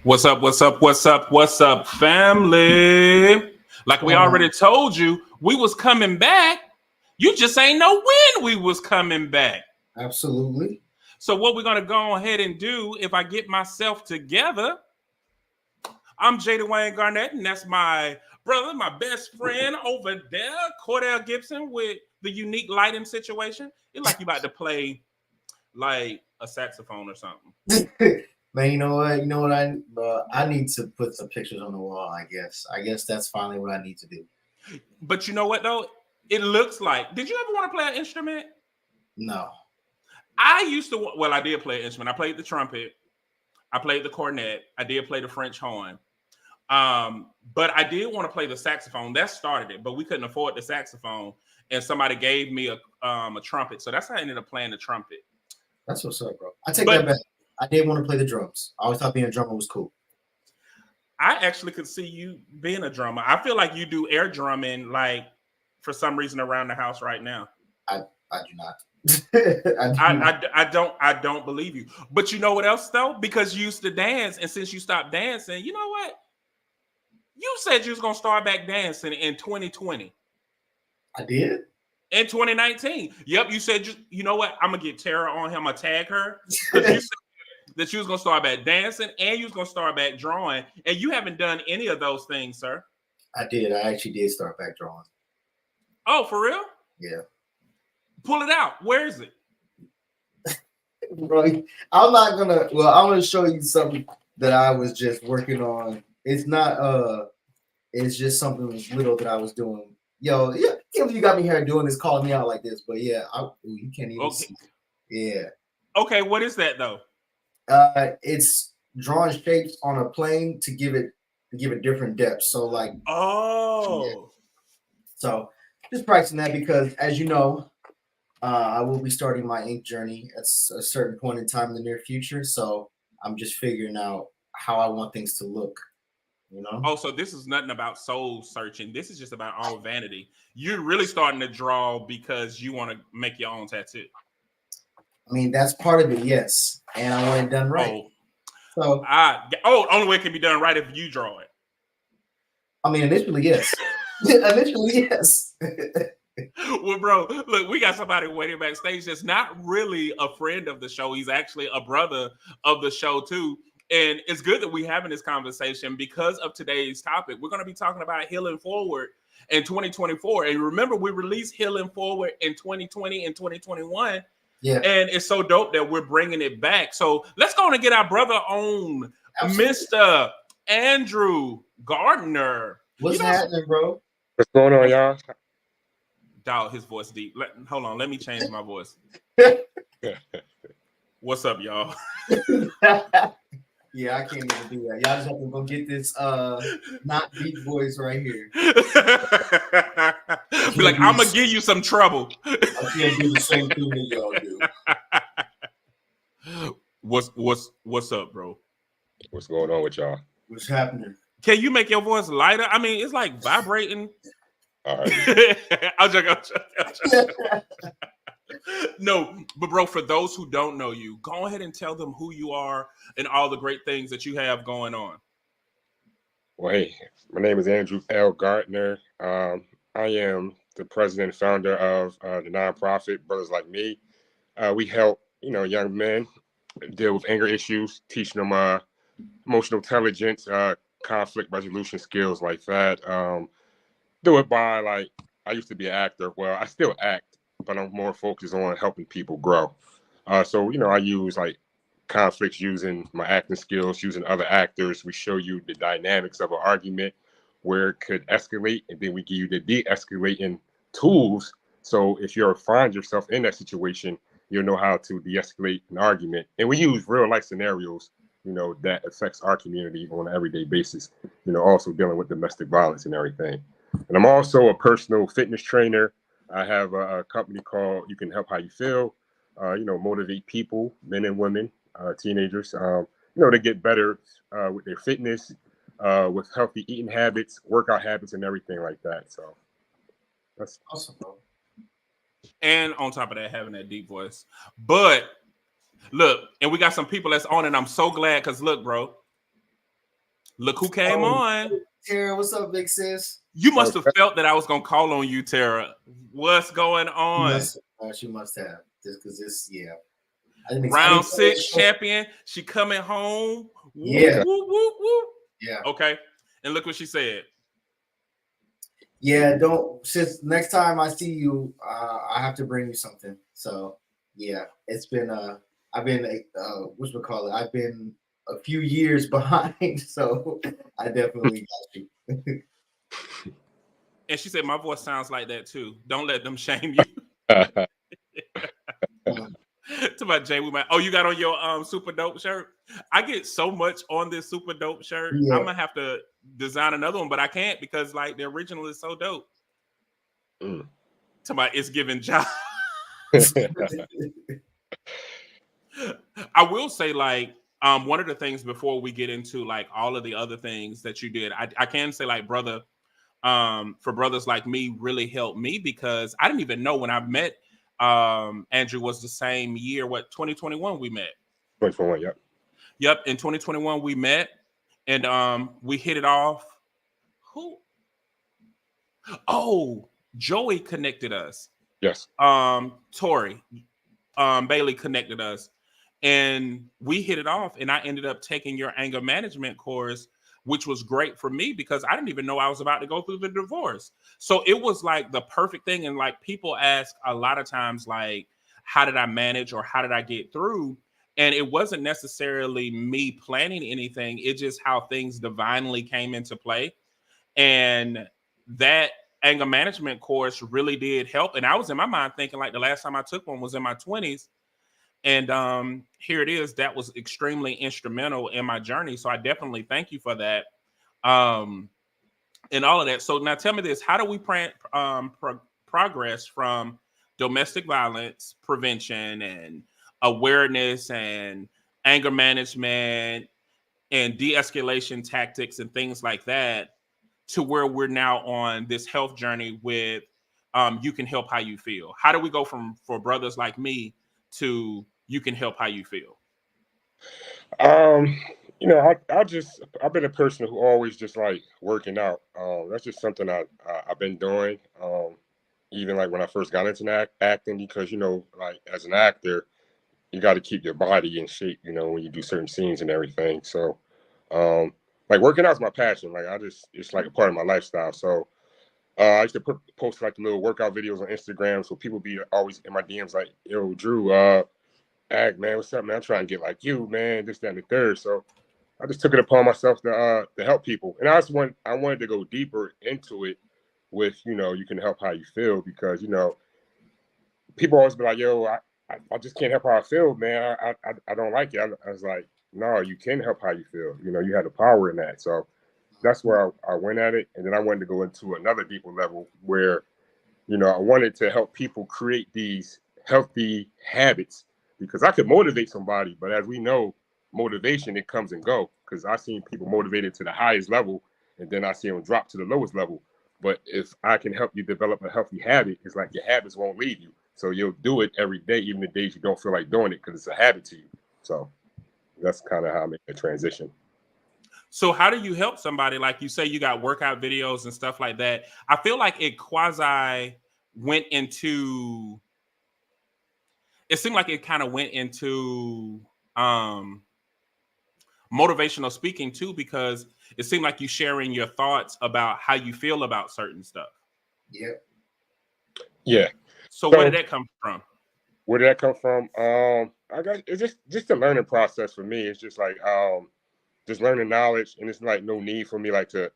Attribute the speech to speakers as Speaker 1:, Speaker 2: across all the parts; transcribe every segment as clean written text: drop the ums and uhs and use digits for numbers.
Speaker 1: What's up? What's up? What's up? What's up, family? Like we already told you, we was coming back. You just ain't know when we was coming back.
Speaker 2: Absolutely.
Speaker 1: So what we're gonna go ahead and do, if I get myself together, I'm Jada Wayne Garnett, and that's my brother, my best friend over there, Cordell Gibson, with the unique lighting situation. It's like you about to play like a saxophone or something.
Speaker 2: Man, you know what? I need to put some pictures on the wall. I guess that's finally what I need to do.
Speaker 1: But you know what though? It looks like. Did you ever want to play an instrument?
Speaker 2: No.
Speaker 1: I used to. Well, I did play an instrument. I played the trumpet. I played the cornet. I did play the French horn. But I did want to play the saxophone. That started it, but we couldn't afford the saxophone, and somebody gave me a trumpet. So that's how I ended up playing the trumpet.
Speaker 2: That's what's up, bro. I take that back. I did want to play the drums. I always thought being a drummer was cool.
Speaker 1: I actually could see you being a drummer. I feel like you do air drumming, like for some reason around the house right now.
Speaker 2: I do not.
Speaker 1: I don't believe you. But you know what else though? Because you used to dance, and since you stopped dancing, you know what? You said you was gonna start back dancing in 2020.
Speaker 2: I did?
Speaker 1: In 2019. Yep, you said you know what? I'm gonna get Tara on him, I'm gonna tag her. Because you said that you was gonna start back dancing and you was gonna start back drawing, and you haven't done any of those things, sir.
Speaker 2: I did. I actually did start back drawing.
Speaker 1: Oh, for real?
Speaker 2: Yeah.
Speaker 1: Pull it out. Where is it?
Speaker 2: Bro, I'm gonna show you something that I was just working on. It's not it's just something little that I was doing. Yo, yeah, you got me here doing this, calling me out like this, but yeah, you can't even see. Yeah.
Speaker 1: Okay, what is that though?
Speaker 2: It's drawing shapes on a plane to give it different depths. So like, yeah. So just practicing that because, as you know, I will be starting my ink journey at a certain point in time in the near future. So I'm just figuring out how I want things to look. You know?
Speaker 1: Oh, so this is nothing about soul searching. This is just about all vanity. You're really starting to draw because you want to make your own tattoo.
Speaker 2: I mean, that's part of it, yes. And I want it done right.
Speaker 1: Only way it can be done right if you draw it.
Speaker 2: I mean, initially, yes. Initially, yes.
Speaker 1: Well, bro, look, we got somebody waiting backstage that's not really a friend of the show. He's actually a brother of the show, too. And it's good that we're having this conversation because of today's topic. We're going to be talking about healing forward in 2024. And remember, we released Healing Forward in 2020 and 2021.
Speaker 2: Yeah.
Speaker 1: And it's so dope that we're bringing it back. So let's go and get our brother on, Mr. Andrew Gardner.
Speaker 2: What's happening, bro?
Speaker 3: What's going on, y'all?
Speaker 1: Dog, his voice deep. Hold on, let me change my voice. What's up, y'all?
Speaker 2: Yeah, I can't even do that. Y'all just have to go get this not deep voice right here.
Speaker 1: Be like, I'm gonna give you some trouble.
Speaker 2: I can't do the same thing that y'all do.
Speaker 1: What's up, bro?
Speaker 3: What's going on with y'all?
Speaker 2: What's happening?
Speaker 1: Can you make your voice lighter? I mean, it's like vibrating.
Speaker 3: All right.
Speaker 1: I'll joke. No, but bro, for those who don't know you, go ahead and tell them who you are and all the great things that you have going on.
Speaker 3: Well, hey, my name is Andrew L. Gardner. I am the president and founder of the nonprofit Brothers Like Me. We help, young men deal with anger issues, teaching them emotional intelligence, conflict resolution skills like that. Do it by I used to be an actor. Well, I still act, but I'm more focused on helping people grow. So, I use conflicts using my acting skills, using other actors. We show you the dynamics of an argument, where it could escalate, and then we give you the de-escalating tools. So if you find yourself in that situation, you'll know how to de-escalate an argument. And we use real life scenarios, that affects our community on an everyday basis, also dealing with domestic violence and everything. And I'm also a personal fitness trainer. I have a company called You Can Help How You Feel, motivate people, men and women, teenagers, to get better with their fitness, with healthy eating habits, workout habits, and everything like that. So that's
Speaker 2: awesome, bro.
Speaker 1: And on top of that, having that deep voice. But look, and we got some people that's on, and I'm so glad because look, bro, Look who came on.
Speaker 2: Tara, what's up, big sis?
Speaker 1: You must have felt that I was gonna call on you, Tara. What's going on?
Speaker 2: She must have. Just because this, yeah.
Speaker 1: Round 6 champion. She coming home.
Speaker 2: Yeah.
Speaker 1: Woo, woo, woo.
Speaker 2: Yeah.
Speaker 1: Okay. And look what she said.
Speaker 2: Yeah, since next time I see you, I have to bring you something. So yeah, it's been I've been I've been a few years behind, so I definitely got you.
Speaker 1: And she said, my voice sounds like that too. Don't let them shame you. To my Jay, you got on your super dope shirt. I get so much on this super dope shirt.
Speaker 2: Yeah.
Speaker 1: I'm gonna have to design another one, but I can't because like the original is so dope. To my it's giving job. I will say, like, one of the things before we get into like all of the other things that you did, I can say like brother, for brothers like me really helped me because I didn't even know when I met Andrew was the same year, 2021 we met.
Speaker 3: 2021,
Speaker 1: Yep, in 2021 we met and we hit it off. Who? Oh, Joey connected us.
Speaker 3: Yes.
Speaker 1: Tori Bailey connected us and we hit it off and I ended up taking your anger management course, which was great for me because I didn't even know I was about to go through the divorce. So it was like the perfect thing. And like people ask a lot of times, like, how did I manage or how did I get through? And it wasn't necessarily me planning anything. It's just how things divinely came into play. And that anger management course really did help. And I was in my mind thinking like the last time I took one was in my 20s. And here it is. That was extremely instrumental in my journey. So I definitely thank you for that. And all of that. So now tell me this, how do we progress from domestic violence prevention and awareness and anger management and de-escalation tactics and things like that to where we're now on this health journey with you can help how you feel? How do we go for brothers like me to you can help how you feel?
Speaker 3: You know, I've been a person who always just like working out. That's just something I've been doing. Even like when I first got into acting, because you know, like as an actor, you got to keep your body in shape. You know, when you do certain scenes and everything. So, like working out is my passion. Like it's like a part of my lifestyle. So, I used to post like the little workout videos on Instagram, so people be always in my DMs like, "Yo, Drew, Ag, man, what's up, man? I'm trying to get like you, man. This, that, and the third." So I just took it upon myself to help people, and I wanted to go deeper into it with, you know, you can help how you feel, because you know people always be like, "Yo, I just can't help how I feel, man. I don't like it." I was like, "No, you can help how you feel. You know, you have the power in that." So that's where I went at it, and then I wanted to go into another deeper level where, you know, I wanted to help people create these healthy habits, because I could motivate somebody, but as we know, motivation, it comes and go. Because I've seen people motivated to the highest level, and then I see them drop to the lowest level. But if I can help you develop a healthy habit, it's like your habits won't leave you. So you'll do it every day, even the days you don't feel like doing it, because it's a habit to you. So that's kind of how I make the transition.
Speaker 1: So how do you help somebody? Like you say, you got workout videos and stuff like that. I feel like it quasi went into, it seemed like it kind of went into motivational speaking too, because it seemed like you sharing your thoughts about how you feel about certain stuff.
Speaker 3: Yeah.
Speaker 1: So where did that come from?
Speaker 3: Where did that come from? I got, it's just a learning process for me. It's just like just learning knowledge, and it's like no need for me like to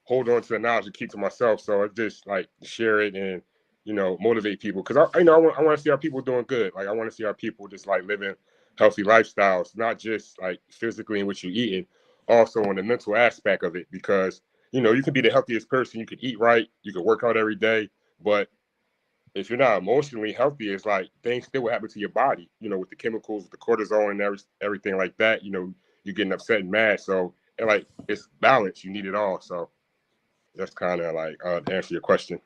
Speaker 3: hold on to the knowledge and keep to myself. So it's just like share it and, you know, motivate people, because I want to see our people doing good. Like I want to see our people just like living healthy lifestyles, not just like physically in what you're eating, also on the mental aspect of it. Because you know, you can be the healthiest person, you can eat right, you can work out every day, but if you're not emotionally healthy, it's like things still will happen to your body, you know, with the chemicals, with the cortisol and everything like that. You know, you're getting upset and mad. So, and like, it's balance. You need it all. So that's kind of like to answer your question.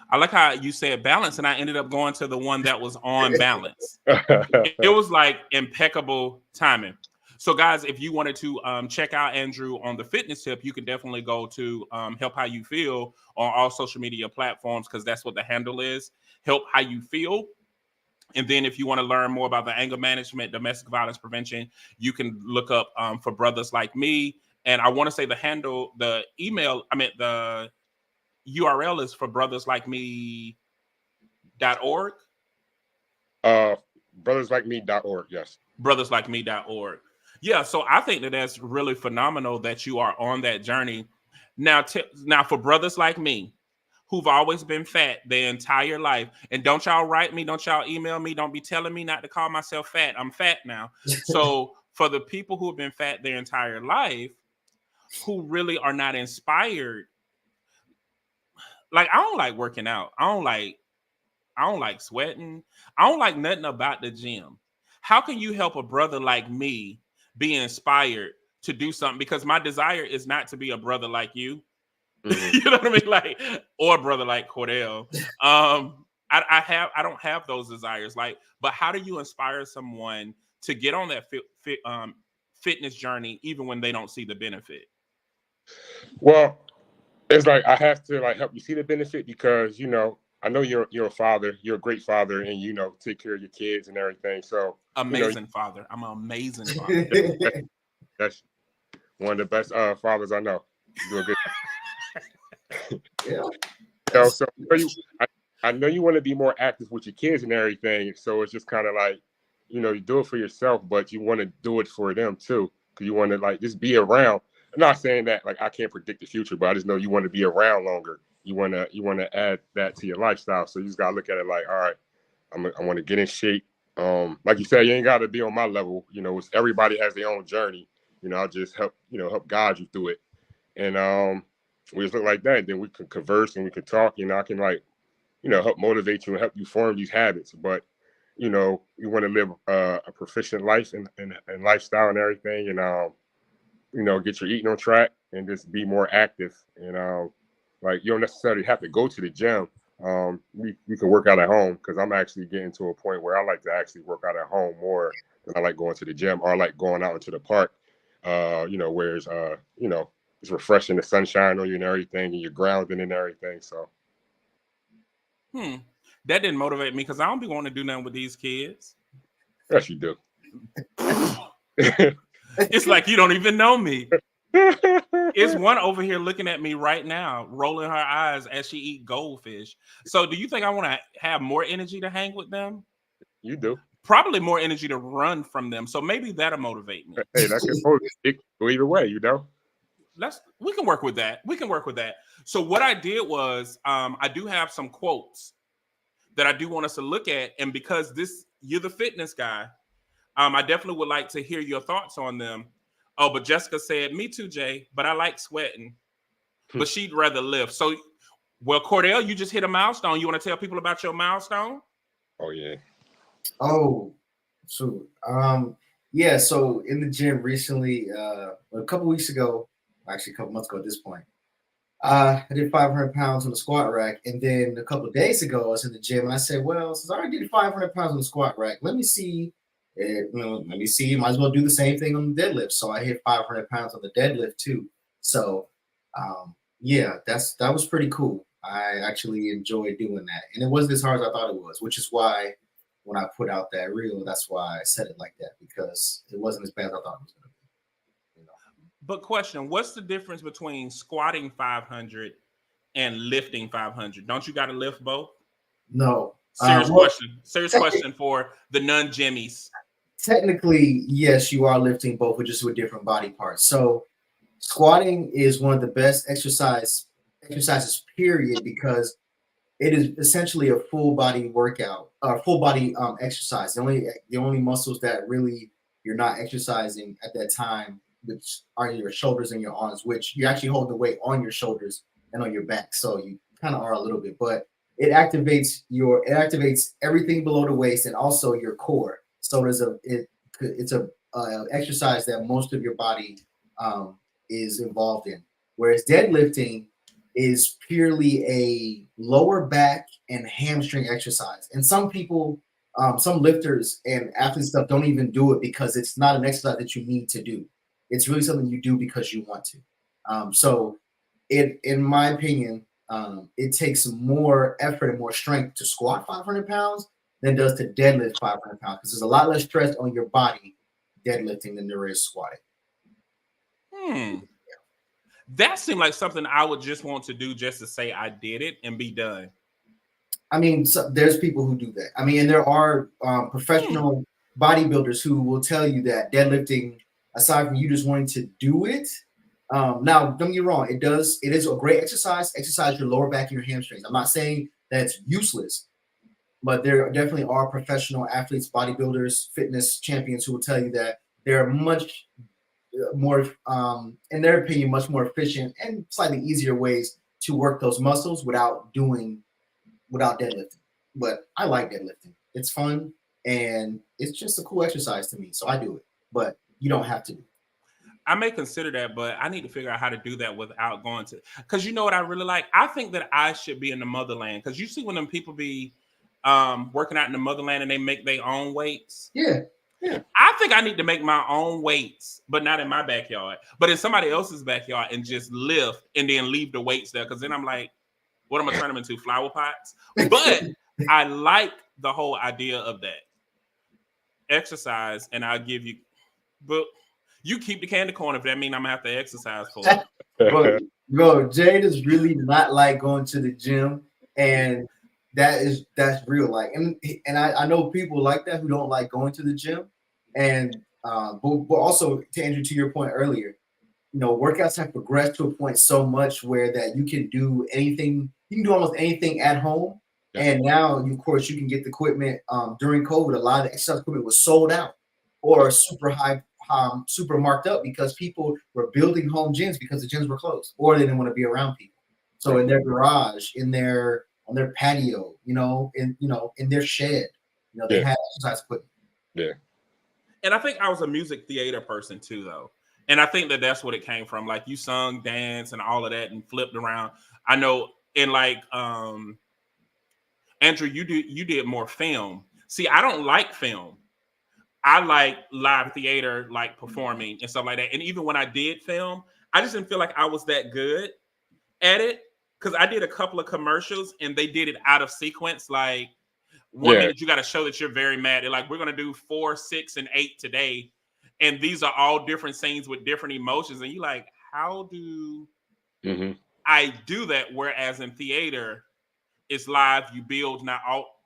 Speaker 1: I like how you said balance, and I ended up going to the one that was on balance. It was like impeccable timing. So, guys, if you wanted to check out Andrew on the fitness tip, you can definitely go to Help How You Feel on all social media platforms, because that's what the handle is, Help How You Feel. And then if you want to learn more about the anger management, domestic violence prevention, you can look up For Brothers Like Me. And I want to say the handle, the email, the URL is forbrotherslikeme.org.
Speaker 3: Brotherslikeme.org, yes.
Speaker 1: Brotherslikeme.org. Yeah, so I think that that's really phenomenal that you are on that journey. Now, now for brothers like me, who've always been fat their entire life, and don't y'all write me, don't y'all email me, don't be telling me not to call myself fat. I'm fat now. So for the people who have been fat their entire life, who really are not inspired, like I don't like working out. I don't like sweating. I don't like nothing about the gym. How can you help a brother like me be inspired to do something? Because my desire is not to be a brother like you. Mm-hmm. You know what I mean? Like, or a brother like Cordell. I don't have those desires. Like, but how do you inspire someone to get on that fitness journey, even when they don't see the benefit?
Speaker 3: Well, it's like I have to like help you see the benefit, because I know you're a father, you're a great father, and take care of your kids and everything. So
Speaker 1: amazing father. I'm an amazing father.
Speaker 3: That's one of the best fathers I know. You do a good. Yeah. So I know you want to be more active with your kids and everything. So it's just kind of like, you do it for yourself, but you want to do it for them too, because you want to like just be around. I'm not saying that like I can't predict the future, but I just know you want to be around longer. You want to add that to your lifestyle. So you just gotta look at it like, all right, I want to get in shape. Like you said, you ain't got to be on my level. Everybody has their own journey. I'll just help guide you through it. And we just look like that. And then we can converse and we can talk. I can like, help motivate you and help you form these habits. But you want to live a proficient life and lifestyle and everything, and get your eating on track and just be more active. And like you don't necessarily have to go to the gym. We can work out at home, because I'm actually getting to a point where I like to actually work out at home more than I like going to the gym, or I like going out into the park. Where it's refreshing, the sunshine on you and everything, and you're grounded and everything. So.
Speaker 1: That didn't motivate me, because I don't be wanting to do nothing with these kids.
Speaker 3: Yes, you do.
Speaker 1: It's like you don't even know me. It's one over here looking at me right now, rolling her eyes as she eat goldfish. So do you think I want to have more energy to hang with them?
Speaker 3: You do.
Speaker 1: Probably more energy to run from them. So maybe that'll motivate me.
Speaker 3: Hey, that can motivate. Go either way,
Speaker 1: We can work with that. So what I did was I do have some quotes that I do want us to look at. And because you're the fitness guy, I definitely would like to hear your thoughts on them. Oh, but Jessica said, me too, Jay, but I like sweating. But she'd rather lift. So, well, Cordell, you just hit a milestone. You want to tell people about your milestone?
Speaker 3: Oh, yeah.
Speaker 2: Oh, shoot. Yeah, so in the gym recently, a couple weeks ago, actually a couple months ago at this point, I did 500 pounds on the squat rack. And then a couple of days ago, I was in the gym and I said, well, since I already did 500 pounds on the squat rack, let me see. Might as well do the same thing on the deadlift. So I hit 500 pounds on the deadlift too. So, yeah, that was pretty cool. I actually enjoyed doing that. And it wasn't as hard as I thought it was, which is why when I put out that reel, that's why I said it like that, because it wasn't as bad as I thought it was going to be.
Speaker 1: But question, what's the difference between squatting 500 and lifting 500? Don't you got to lift both?
Speaker 2: No.
Speaker 1: Serious question for the non-Jimmies.
Speaker 2: Technically, yes, you are lifting both, but just with different body parts. So squatting is one of the best exercises, period, because it is essentially a full body workout, full body exercise. The only muscles that really you're not exercising at that time, which are your shoulders and your arms, which you actually hold the weight on your shoulders and on your back. So you kind of are a little bit, but it activates everything below the waist and also your core. So it's a exercise that most of your body is involved in. Whereas deadlifting is purely a lower back and hamstring exercise. And some people some lifters and athletes stuff don't even do it because it's not an exercise that you need to do. It's really something you do because you want to. So in my opinion, it takes more effort and more strength to squat 500 pounds than it does to deadlift 500 pounds, because there's a lot less stress on your body deadlifting than there is squatting.
Speaker 1: That seemed like something I would just want to do just to say I did it and be done.
Speaker 2: I mean, so there's people who do that. I mean, and there are professional bodybuilders who will tell you that deadlifting, aside from you just wanting to do it, now don't get me wrong, it is a great exercise. Exercise your lower back and your hamstrings. I'm not saying that it's useless, but there definitely are professional athletes, bodybuilders, fitness champions who will tell you that there are much more, in their opinion, much more efficient and slightly easier ways to work those muscles without deadlifting. But I like deadlifting. It's fun and it's just a cool exercise to me. So I do it, but you don't have to.
Speaker 1: I may consider that, but I need to figure out how to do that without going to, because you know what I really like? I think that I should be in the motherland, because you see when them people be working out in the motherland and they make their own weights.
Speaker 2: Yeah.
Speaker 1: I think I need to make my own weights, but not in my backyard, but in somebody else's backyard, and just lift and then leave the weights there. Because then I'm like, what am I turning them into? Flower pots? But I like the whole idea of that. Exercise, and I'll give you, but you keep the candy corn if that means I'm gonna have to exercise for it.
Speaker 2: Bro, Jay does really not like going to the gym, and that's real. Like, and I know people like that who don't like going to the gym, and but also to your point earlier, you know, workouts have progressed to a point so much where that you can do anything, you can do almost anything at home. Yeah. And now, of course, you can get the equipment. During COVID, a lot of the exercise equipment was sold out or super high, super marked up, because people were building home gyms because the gyms were closed or they didn't want to be around people. So in their garage, on their patio, in their shed, they had exercise equipment.
Speaker 3: Yeah.
Speaker 1: And I think I was a music theater person too, though. And I think that's what it came from. Like, you sung, danced, and all of that, and flipped around. I know, and like Andrew, you did more film. See, I don't like film. I like live theater, like performing and stuff like that. And even when I did film, I just didn't feel like I was that good at it, because I did a couple of commercials and they did it out of sequence. Like, one minute you got to show that you're very mad. They're like, we're going to do 4, 6, and 8 today. And these are all different scenes with different emotions. And you're like, how do I do that? Whereas in theater, it's live, you build, not all.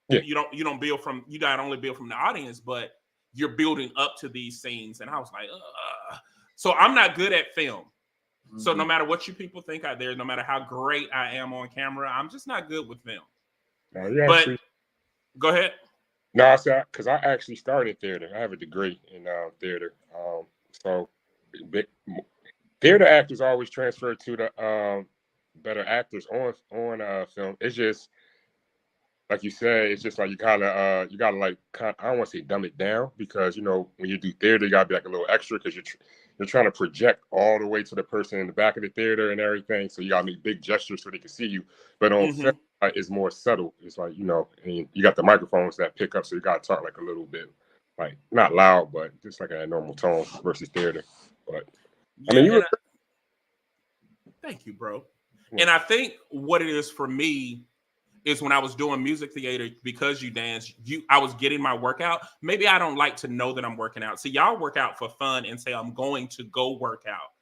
Speaker 1: You don't build from, you not only build from the audience, but you're building up to these scenes. And I was like, so I'm not good at film. So no matter what you people think out there, no matter how great I am on camera, I'm just not good with film. But go ahead.
Speaker 3: No, I said, because I actually started theater. I have a degree in theater. So theater actors always transfer to the better actors on film. It's just, like you said, it's just like you gotta I don't want to say dumb it down, because when you do theater, you gotta be like a little extra, because you're trying to project all the way to the person in the back of the theater and everything. So you gotta make big gestures so they can see you. But on film, it's more subtle. It's like, and you got the microphones that pick up, so you gotta talk like a little bit, like not loud, but just like a normal tone versus theater. But I mean,
Speaker 1: thank you, bro. And I think what it is for me is, when I was doing music theater, because you dance, I was getting my workout. Maybe I don't like to know that I'm working out. See, y'all work out for fun and say, I'm going to go work out.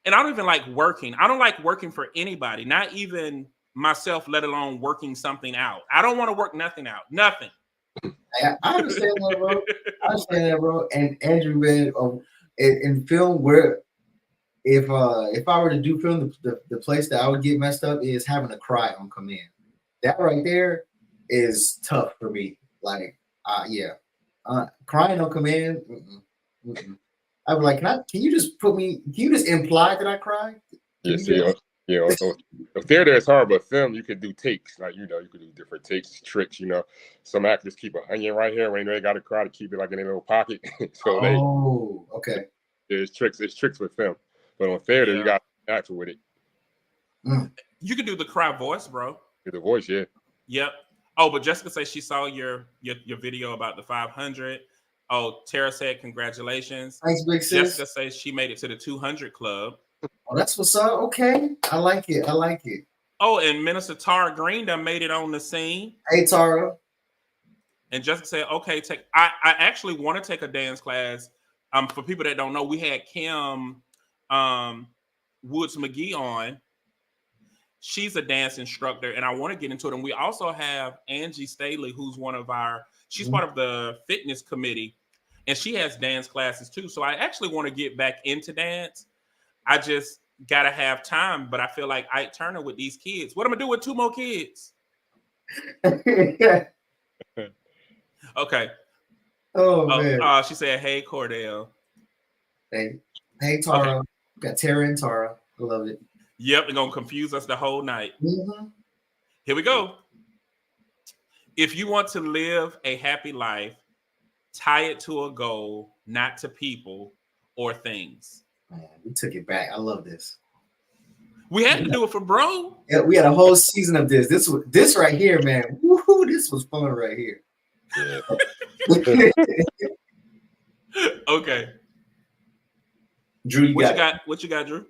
Speaker 1: And I don't even like working. I don't like working for anybody, not even myself, let alone working something out. I don't want to work nothing out. Nothing.
Speaker 2: I understand that, bro. And Andrew, man, in film, where if I were to do film, the place that I would get messed up is having to cry on command. That right there is tough for me. Like, crying on command. I would like, can you just imply that I cry?
Speaker 3: So theater is hard, but film, you could do takes. Like, you could do different takes, tricks. Some actors keep an onion right here when they got to cry, to keep it like in a little pocket.
Speaker 2: Okay.
Speaker 3: It's tricks with film, but on theater, you got to act with it.
Speaker 1: You can do the cry voice, bro.
Speaker 3: The voice, yeah.
Speaker 1: Yep. Oh, but Jessica says she saw your video about the 500. Oh, Tara said congratulations.
Speaker 2: Thanks, big sis.
Speaker 1: Jessica says she made it to the 200 club.
Speaker 2: Oh, that's what's up. Okay, I like it. I like it.
Speaker 1: Oh, and Minister Tara Green done made it on the scene.
Speaker 2: Hey, Tara.
Speaker 1: And Jessica said, okay, I actually want to take a dance class. For people that don't know, we had Kim Woods McGee on. She's a dance instructor, and I want to get into it. And we also have Angie Staley, who's she's part of the fitness committee, and she has dance classes too. So I actually want to get back into dance. I just got to have time, but I feel like Ike Turner with these kids. What am I doing with 2 more kids? Okay.
Speaker 2: Oh, man.
Speaker 1: She said, hey, Cordell.
Speaker 2: Hey, Tara. Okay. Got Tara and Tara. I love it.
Speaker 1: Yep, they're going to confuse us the whole night.
Speaker 2: Mm-hmm.
Speaker 1: Here we go. If you want to live a happy life, tie it to a goal, not to people or things.
Speaker 2: Man, we took it back. I love this.
Speaker 1: We had to do it for bro.
Speaker 2: Yeah, we had a whole season of this. This right here, man. Woo-hoo, this was fun right here. Yeah.
Speaker 1: Okay.
Speaker 2: Drew,
Speaker 1: what you got, Drew?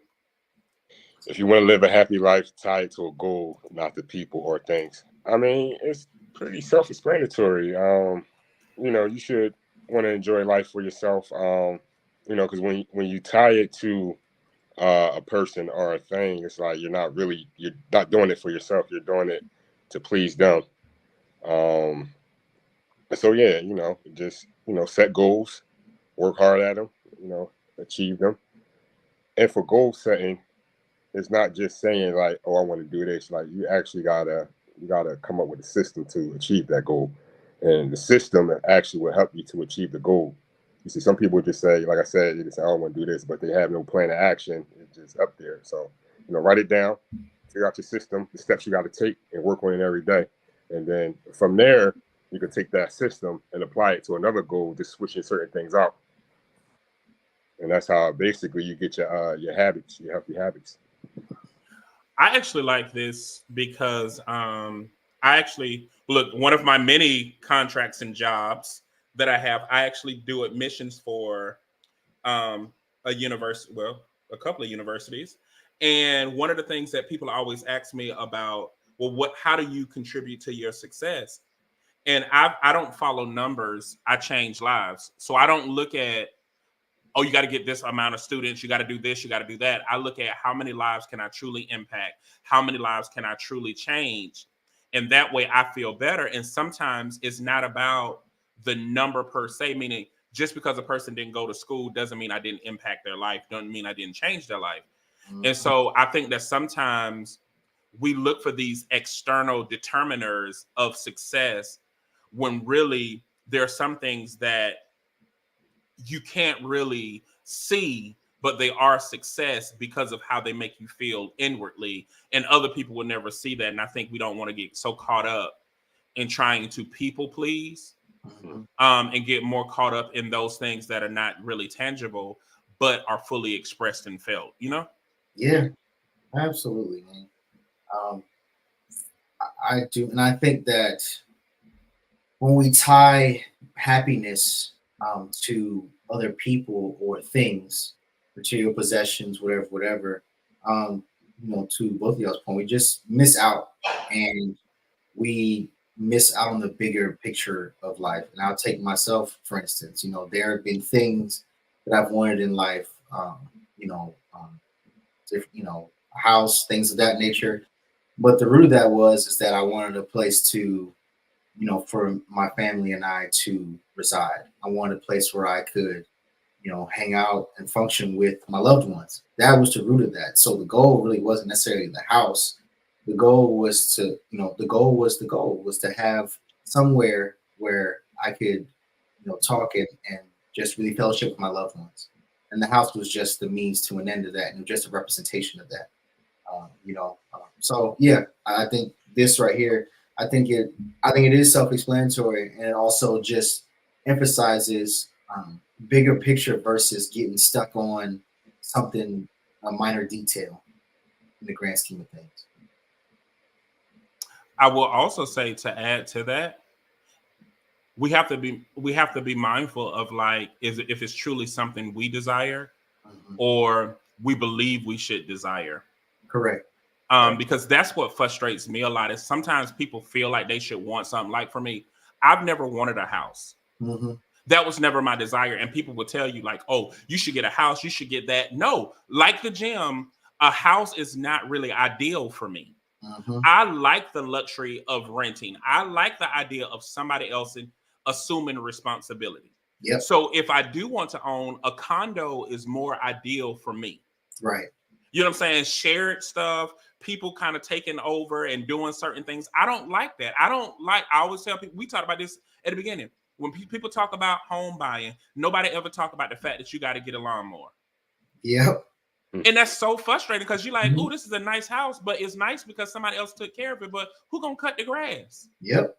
Speaker 3: If you want to live a happy life, tie it to a goal, not to people or things. I mean, it's pretty self-explanatory. You should want to enjoy life for yourself. Because when you tie it to a person or a thing, it's like you're not doing it for yourself. You're doing it to please them. So yeah, just set goals, work hard at them, achieve them. And for goal setting, it's not just saying like, oh, I want to do this. Like you actually gotta come up with a system to achieve that goal. And the system actually will help you to achieve the goal. You see, some people just say, like I said, they say, oh, I want to do this, but they have no plan of action. It's just up there. So, write it down, figure out your system, the steps you got to take, and work on it every day. And then from there, you can take that system and apply it to another goal, just switching certain things out. And that's how basically you get your habits, your healthy habits.
Speaker 1: I actually like this because one of my many contracts and jobs that I have, I actually do admissions for a couple of universities. And one of the things that people always ask me about, how do you contribute to your success? And I don't follow numbers. I change lives. So I don't look at, oh, you got to get this amount of students. You got to do this. You got to do that. I look at how many lives can I truly impact? How many lives can I truly change? And that way I feel better. And sometimes it's not about the number per se, meaning just because a person didn't go to school doesn't mean I didn't impact their life, doesn't mean I didn't change their life. Mm-hmm. And so I think that sometimes we look for these external determiners of success when really there are some things that you can't really see, but they are success because of how they make you feel inwardly. And other people will never see that. And I think we don't want to get so caught up in trying to people please, and get more caught up in those things that are not really tangible, but are fully expressed and felt,
Speaker 2: Yeah, absolutely, man. I do. And I think that when we tie happiness to other people or things, material possessions, whatever, to both of y'all's point, we just miss out, and we miss out on the bigger picture of life. And I'll take myself, for instance, there have been things that I've wanted in life, a house, things of that nature. But the root of that is that I wanted a place to, for my family and I to reside. I wanted a place where I could, hang out and function with my loved ones. That was the root of that. So the goal really wasn't necessarily the house. The goal was to have somewhere where I could, talk and just really fellowship with my loved ones. And the house was just the means to an end of that, and just a representation of that. So yeah, I think this right here, I think it is self-explanatory, and it also just emphasizes bigger picture versus getting stuck on something, a minor detail in the grand scheme of things.
Speaker 1: I will also say, to add to that, we have to be mindful of, like, if it's truly something we desire or we believe we should desire.
Speaker 2: Correct.
Speaker 1: Because that's what frustrates me a lot, is sometimes people feel like they should want something. Like, for me, I've never wanted a house. That was never my desire. And people would tell you, like, oh, you should get a house, you should get that. No, like the gym, a house is not really ideal for me. I like the luxury of renting. I like the idea of somebody else assuming responsibility.
Speaker 2: Yep.
Speaker 1: So if I do want to own, a condo is more ideal for me.
Speaker 2: Right.
Speaker 1: You know what I'm saying? Shared stuff, people kind of taking over and doing certain things. I don't like that. I always tell people, we talked about this at the beginning. When people talk about home buying, nobody ever talk about the fact that you got to get a lawnmower.
Speaker 2: Yep.
Speaker 1: And that's so frustrating, because you're like, oh, this is a nice house, but it's nice because somebody else took care of it. But who gonna cut the grass?
Speaker 2: Yep.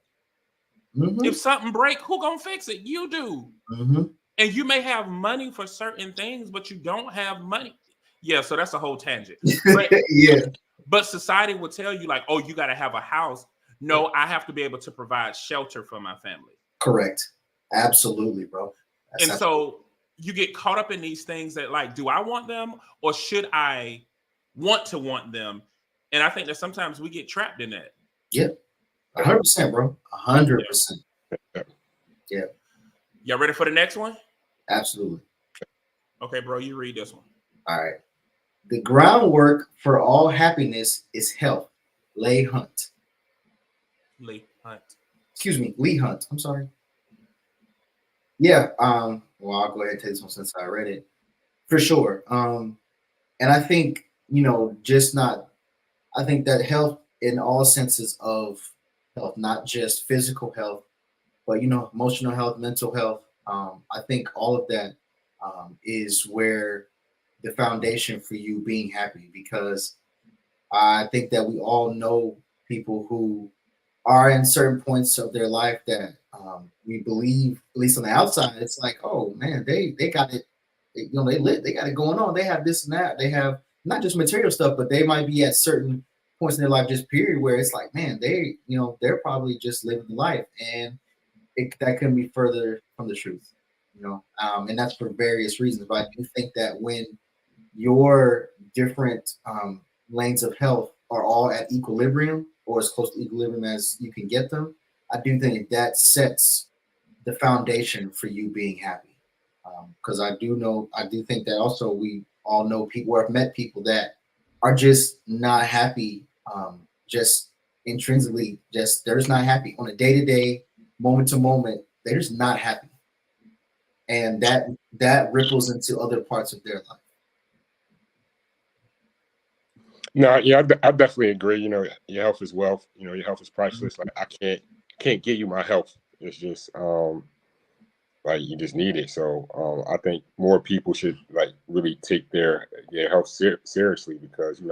Speaker 1: If something break, who gonna fix it? You do. And you may have money for certain things, but you don't have money. Yeah, so that's a whole tangent. But, but society will tell you, like, oh, you got to have a house. No, I have to be able to provide shelter for my family.
Speaker 2: Correct. Absolutely, bro.
Speaker 1: So you get caught up in these things that, like, do I want them, or should I want to want them? And I think that sometimes we get trapped in that.
Speaker 2: Yep. 100%, bro. 100%. Yeah.
Speaker 1: Y'all ready for the next one?
Speaker 2: Absolutely.
Speaker 1: Okay, bro, you read this one.
Speaker 2: All right. The groundwork for all happiness is health. Leigh Hunt.
Speaker 1: Leigh Hunt.
Speaker 2: Excuse me, Leigh Hunt. I'm sorry. Yeah. Well, I'll go ahead and take this one since I read it. For sure. And I think, I think that health in all senses of health, not just physical health, but, emotional health, mental health. I think all of that is where the foundation for you being happy, because I think that we all know people who are in certain points of their life that we believe, at least on the outside, it's like, oh man, they got it, they got it going on. They have this and that. They have not just material stuff, but they might be at certain points in their life, just period, where it's like, man, they're probably just living the life, and that couldn't be further from the truth, and that's for various reasons. But I do think that when your different lanes of health are all at equilibrium, or as close to equilibrium as you can get them, I do think that sets the foundation for you being happy. Because I do think that also we all know people, or have met people that are just not happy, just intrinsically, they're just not happy on a day-to-day, moment-to-moment. They're just not happy, and that ripples into other parts of their life.
Speaker 3: No, yeah, I definitely agree. Your health is wealth. Your health is priceless. Like, I can't give you my health. It's just like, you just need it. So I think more people should, like, really take their health seriously, because if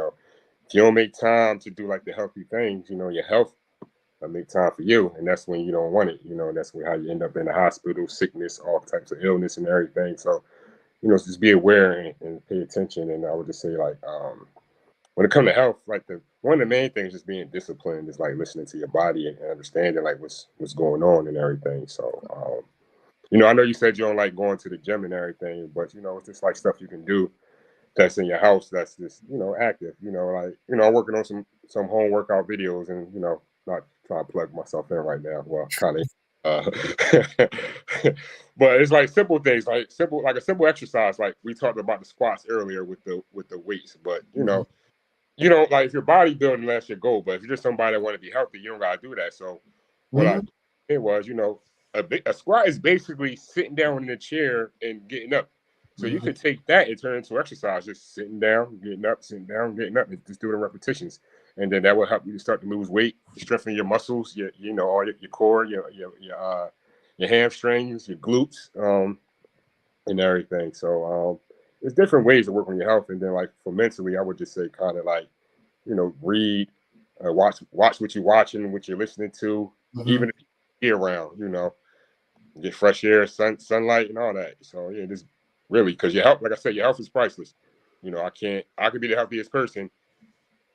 Speaker 3: you don't make time to do, like, the healthy things, your health will make time for you, and that's when you don't want it. That's how you end up in the hospital, sickness, all types of illness and everything. So just be aware and pay attention. And I would just say, like, when it comes to health, like, one of the main things is being disciplined, is like listening to your body and understanding, like, what's going on and everything. So I know you said you don't like going to the gym and everything, but it's just like stuff you can do that's in your house that's just active. I'm working on some home workout videos, and not trying to plug myself in right now. Well, kind of. But it's like simple things, like a simple exercise. Like we talked about the squats earlier with the weights, but you don't, like, if your bodybuilding, that's your goal. But if you're just somebody that want to be healthy, you don't gotta do that. So what I did was, a squat is basically sitting down in a chair and getting up. So you could take that and turn it into exercise, just sitting down, getting up, sitting down, getting up, and just doing repetitions. And then that will help you to start to lose weight, strengthen your muscles, all your core, your hamstrings, your glutes, and everything. So there's different ways to work on your health. And then, like, for mentally, I would just say kind of like, read, watch what you're watching, what you're listening to, even if you're around, get fresh air, sunlight, and all that. So yeah, just really, because your health, like I said, your health is priceless. I could be the healthiest person,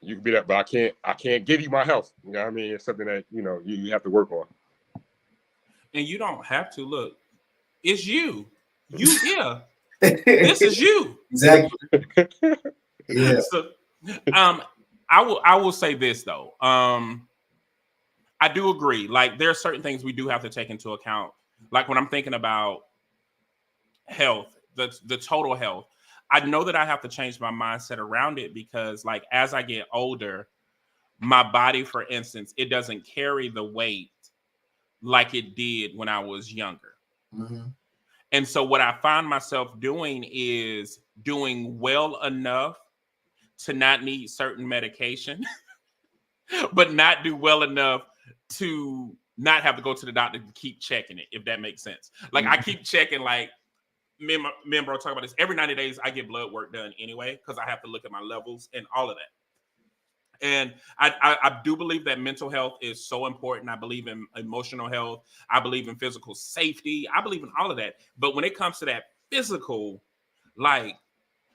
Speaker 3: you can be that, but I can't give you my health. You know what I mean? It's something that, you know, you have to work on.
Speaker 1: And you don't have to. Look, it's you. Yeah. This is you.
Speaker 2: Exactly. Yeah.
Speaker 1: So, I will say this though. I do agree. Like, there are certain things we do have to take into account. Like when I'm thinking about health, the total health, I know that I have to change my mindset around it because, like, as I get older, my body, for instance, it doesn't carry the weight like it did when I was younger.
Speaker 2: Mm-hmm.
Speaker 1: And so what I find myself doing is doing well enough to not need certain medication, but not do well enough to not have to go to the doctor to keep checking it, if that makes sense. Like, I keep checking, like, me and bro talk about this. Every 90 days, I get blood work done anyway, because I have to look at my levels and all of that. And I do believe that mental health is so important. I believe in emotional health. I believe in physical safety. I believe in all of that. But when it comes to that physical, like,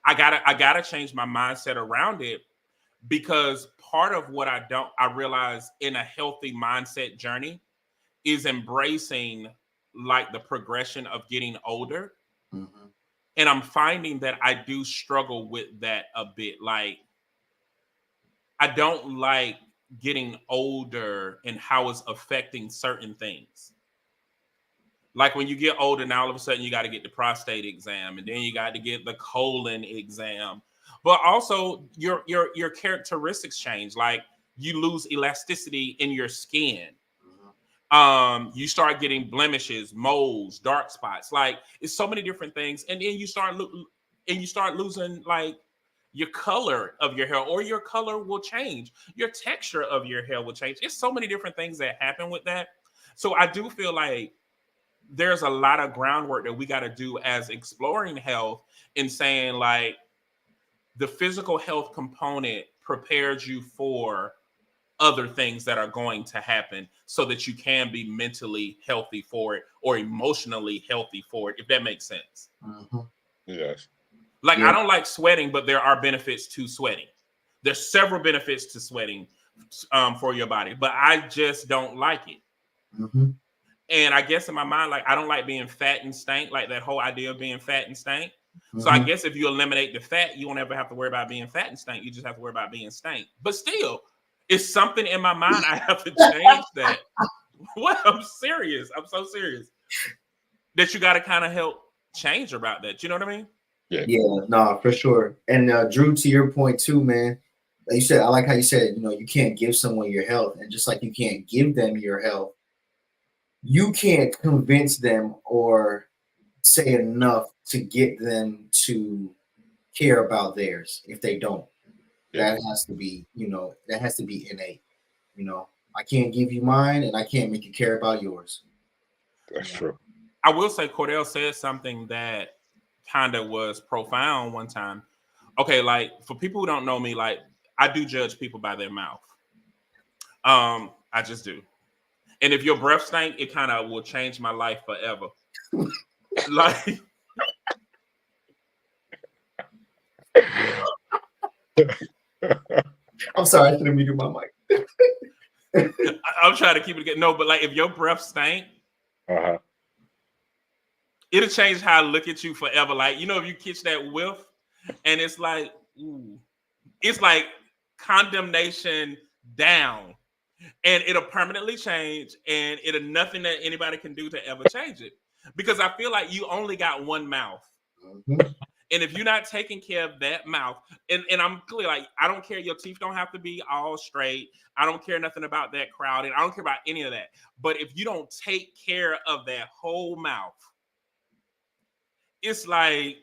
Speaker 1: I gotta change my mindset around it, because part of what I realize in a healthy mindset journey is embracing, like, the progression of getting older.
Speaker 2: Mm-hmm.
Speaker 1: And I'm finding that I do struggle with that a bit. Like, I don't like getting older and how it's affecting certain things. Like, when you get older, now all of a sudden you got to get the prostate exam, and then you got to get the colon exam. But also your characteristics change. Like, you lose elasticity in your skin. You start getting blemishes, moles, dark spots. Like, it's so many different things. And then you start losing, like, your color of your hair, or your color will change. Your texture of your hair will change. It's so many different things that happen with that. So I do feel like there's a lot of groundwork that we got to do as exploring health, in saying, like, the physical health component prepares you for other things that are going to happen, so that you can be mentally healthy for it, or emotionally healthy for it, if that makes sense.
Speaker 2: Mm-hmm.
Speaker 3: Yes.
Speaker 1: Like, yeah. I don't like sweating, but there are benefits to sweating. There's several benefits to sweating for your body, but I just don't like it.
Speaker 2: Mm-hmm.
Speaker 1: And I guess in my mind, like, I don't like being fat and stank, like that whole idea of being fat and stank.
Speaker 2: Mm-hmm.
Speaker 1: So I guess if you eliminate the fat, you won't ever have to worry about being fat and stank. You just have to worry about being stank. But still, it's something in my mind. I have to change that. What? I'm serious. I'm so serious. That you got to kind of help change about that. You know what I mean?
Speaker 2: Yeah, no, for sure. And Drew, to your point too, man, like you said, I like how you said, you know, you can't give someone your health, and just like you can't give them your health, you can't convince them or say enough to get them to care about theirs if they don't. Yeah. That has to be, you know, that has to be innate. You know, I can't give you mine, and I can't make you care about yours.
Speaker 3: That's true.
Speaker 1: I will say Cordell said something that kind of was profound one time. Okay, like, for people who don't know me, like, I do judge people by their mouth. I just do. And if your breath stank, it kind of will change my life forever. Like,
Speaker 2: I'm sorry, I should have muted my mic.
Speaker 1: I'm trying to keep it together. No, but like, if your breath stank, it'll change how I look at you forever. Like, you know, if you catch that whiff, and it's like, ooh, it's like condemnation down, and it'll permanently change, and it'll nothing that anybody can do to ever change it. Because I feel like you only got one mouth. Mm-hmm. And if you're not taking care of that mouth, and I'm clear, like, I don't care, your teeth don't have to be all straight. I don't care nothing about that crowding. I don't care about any of that. But if you don't take care of that whole mouth, it's like,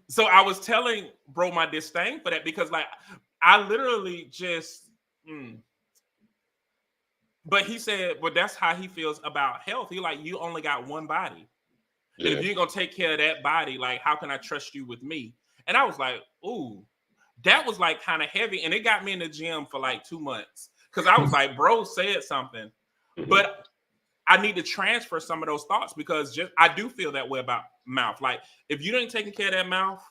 Speaker 1: so I was telling bro my disdain for that, because, like, I literally just, but he said, well, that's how he feels about health. He like, you only got one body. Yeah. And if you're going to take care of that body, like, how can I trust you with me? And I was like, ooh, that was like kind of heavy. And it got me in the gym for like 2 months. Because I was like, bro said something. But I need to transfer some of those thoughts, because I do feel that way about mouth. Like, if you ain't taking care of that mouth,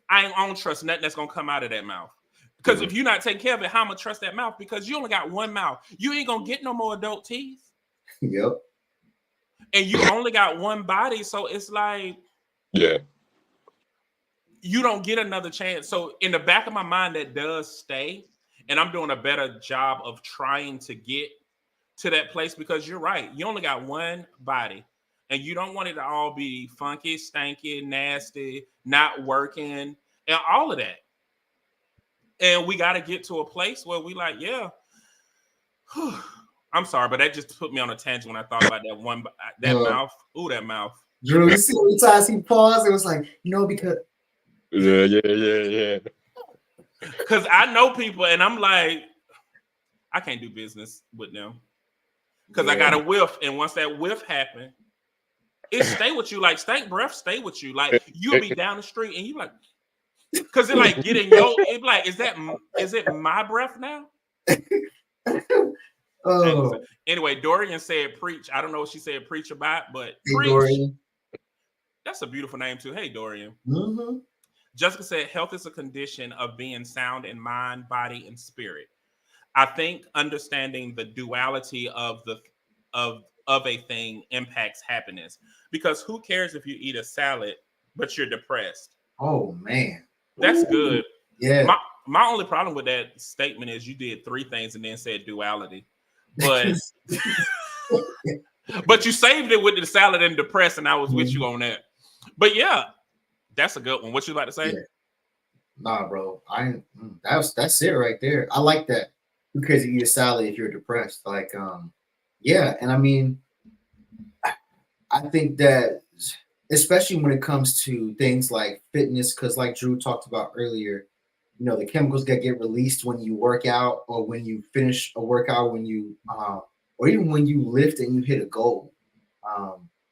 Speaker 1: I don't trust nothing that's gonna come out of that mouth. Because if you're not taking care of it, how am I trust that mouth? Because you only got one mouth. You ain't gonna get no more adult teeth.
Speaker 2: Yep.
Speaker 1: And you only got one body, so it's like,
Speaker 3: yeah,
Speaker 1: you don't get another chance. So in the back of my mind, that does stay, and I'm doing a better job of trying to get to that place, because you're right. You only got one body, and you don't want it to all be funky, stanky, nasty, not working, and all of that. And we got to get to a place where we like, yeah. I'm sorry, but that just put me on a tangent when I thought about that mouth. Ooh, that mouth.
Speaker 2: Drew, you see how many times he paused? It was like, because.
Speaker 3: Yeah.
Speaker 1: Because I know people, and I'm like, I can't do business with them. Because I got a whiff, and once that whiff happened, it stay with you. Like, stank breath stay with you. Like, you'll be down the street, and you like, because it like getting it like, is it my breath now?
Speaker 2: Oh.
Speaker 1: Anyway, Dorian said preach. I don't know what she said preach about, but
Speaker 2: Hey,
Speaker 1: preach.
Speaker 2: Dorian.
Speaker 1: That's a beautiful name too. Hey, Dorian.
Speaker 2: Mm-hmm.
Speaker 1: Jessica said health is a condition of being sound in mind, body, and spirit. I think understanding the duality of a thing impacts happiness, because who cares if you eat a salad but you're depressed?
Speaker 2: Oh man,
Speaker 1: that's good.
Speaker 2: Yeah.
Speaker 1: My only problem with that statement is you did three things and then said duality, but but you saved it with the salad and depressed, and I was with you on that. But yeah, that's a good one. What you like to say?
Speaker 2: Yeah. Nah, bro. That's it right there. I like that. Who cares if you eat a salad if you're depressed? Like, yeah. And I mean, I think that especially when it comes to things like fitness, because like Drew talked about earlier, the chemicals that get released when you work out, or when you finish a workout, when you or even when you lift and you hit a goal.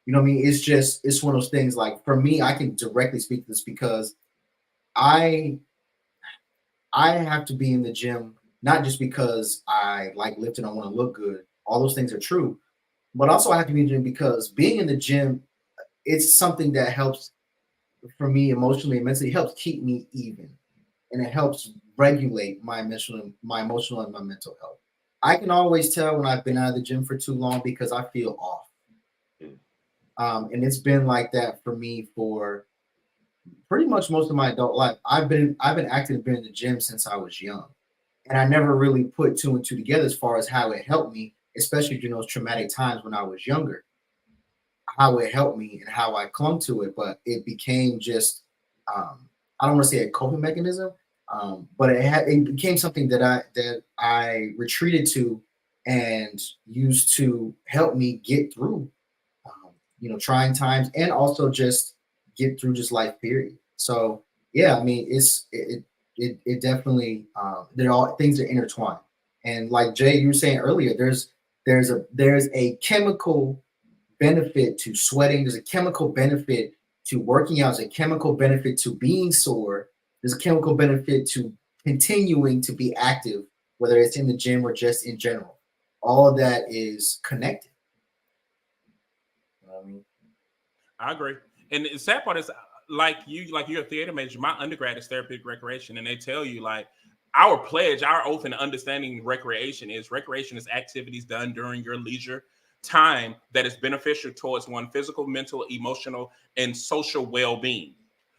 Speaker 2: You know what I mean? It's one of those things. Like, for me, I can directly speak to this because I have to be in the gym, not just because I like lifting, I want to look good. All those things are true. But also I have to be in the gym because being in the gym, it's something that helps for me emotionally and mentally. It helps keep me even. And it helps regulate my emotional and my mental health. I can always tell when I've been out of the gym for too long because I feel off. And it's been like that for me for pretty much most of my adult life. I've been active, been in the gym since I was young. And I never really put two and two together as far as how it helped me, especially during those traumatic times when I was younger, how it helped me and how I clung to it. But it became just, I don't want to say a coping mechanism, but it became something that I retreated to and used to help me get through, trying times, and also just get through just life period. So yeah, I mean, it definitely, they're all things are intertwined. And like Jay, you were saying earlier, there's a chemical benefit to sweating. There's a chemical benefit to working out. There's a chemical benefit to being sore. There's a chemical benefit to continuing to be active, whether it's in the gym or just in general. All of that is connected. You know what I mean?
Speaker 1: I agree. And the sad part is, like you're a theater major. My undergrad is therapeutic recreation, and they tell you, like, our pledge, our oath in understanding recreation is activities done during your leisure time that is beneficial towards one physical, mental, emotional, and social well-being.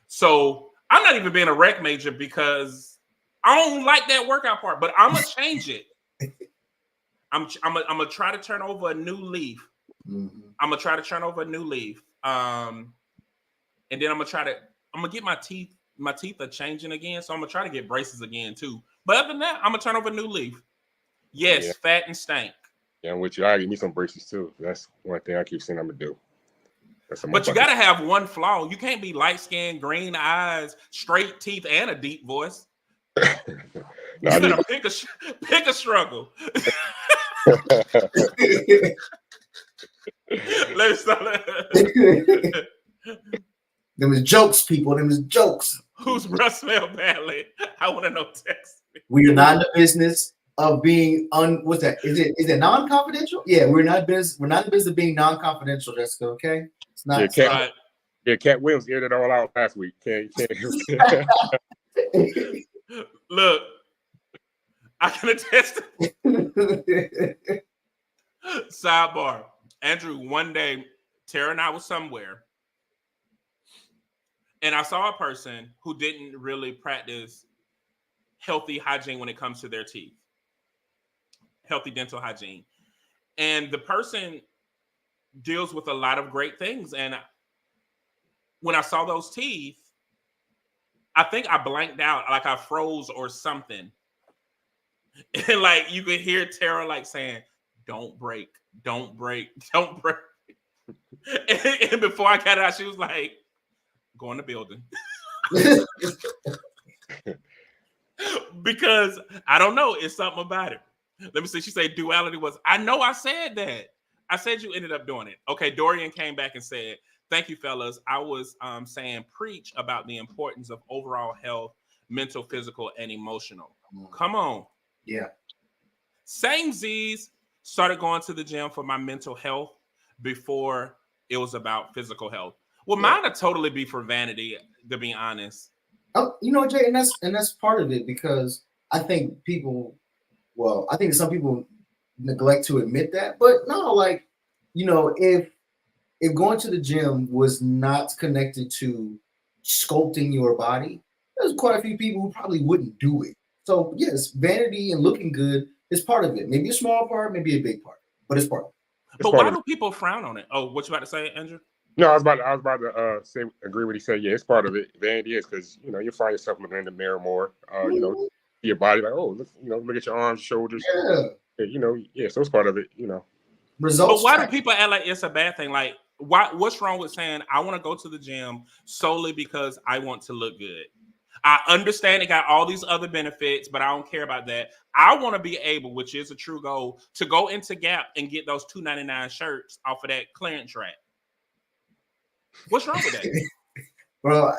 Speaker 1: So I'm not even being a rec major because I don't like that workout part, but I'm gonna change it. I'm gonna try to turn over a new leaf.
Speaker 2: Mm-hmm.
Speaker 1: I'm gonna try to turn over a new leaf. And then I'm gonna get my teeth are changing again. So I'm gonna try to get braces again too. But other than that, I'm gonna turn over a new leaf. Yes, yeah. Fat and stank.
Speaker 3: Yeah, I'm with you. I give me some braces too. That's one thing I keep saying I'm gonna do.
Speaker 1: But you gotta have one flaw. You can't be light skinned, green eyes, straight teeth, and a deep voice.
Speaker 3: No,
Speaker 1: you gotta pick a struggle. Let's start.
Speaker 2: Them is jokes, people. Them is jokes.
Speaker 1: Whose breath smell badly? I want to know. Text me.
Speaker 2: We are not in the business of being what's that? Is it non-confidential? Yeah, we're not in business of being non-confidential, Jessica. Okay, it's not.
Speaker 3: Yeah, Yeah, Cat Williams aired it all out last week. Can't.
Speaker 1: Look, I can attest. Sidebar. Andrew, one day, Tara and I was somewhere, and I saw a person who didn't really practice healthy hygiene when it comes to their teeth, healthy dental hygiene. And the person deals with a lot of great things. And when I saw those teeth, I think I blanked out, like I froze or something. And like you could hear Tara like saying, "Don't break, don't break, don't break." And before I got out, she was like, "Go in the building." Because I don't know, it's something about it. Let me see. She said duality was. I know I said that. I said you ended up doing it. Okay, Dorian came back and said, "Thank you, fellas. I was saying preach about the importance of overall health, mental, physical, and emotional." Come on.
Speaker 2: Yeah.
Speaker 1: Same Z's. Started going to the gym for my mental health before it was about physical health. Well, mine would totally be for vanity, to be honest.
Speaker 2: Oh, you know, Jay, and that's part of it, because I think I think some people neglect to admit that, but no, like, you know, if going to the gym was not connected to sculpting your body, there's quite a few people who probably wouldn't do it. So yes, vanity and looking good is part of it. Maybe a small part, maybe a big part, but it's part of it.
Speaker 1: But why do people frown on it? Oh, what you about to say, Andrew?
Speaker 3: No, I was about to say, agree with what he said. Yeah, it's part of it. Vanity is, because you know you find yourself looking in the mirror more. You know, your body, like, oh, look, you know, look at your arms, shoulders.
Speaker 2: Yeah.
Speaker 3: You know, yeah. So it's part of it. You know.
Speaker 2: Results.
Speaker 1: But why do people act like it's a bad thing? Like, what's wrong with saying I want to go to the gym solely because I want to look good? I understand it got all these other benefits, but I don't care about that. I want to be able, which is a true goal, to go into Gap and get those $2.99 shirts off of that clearance rack. What's wrong with that?
Speaker 2: Bro,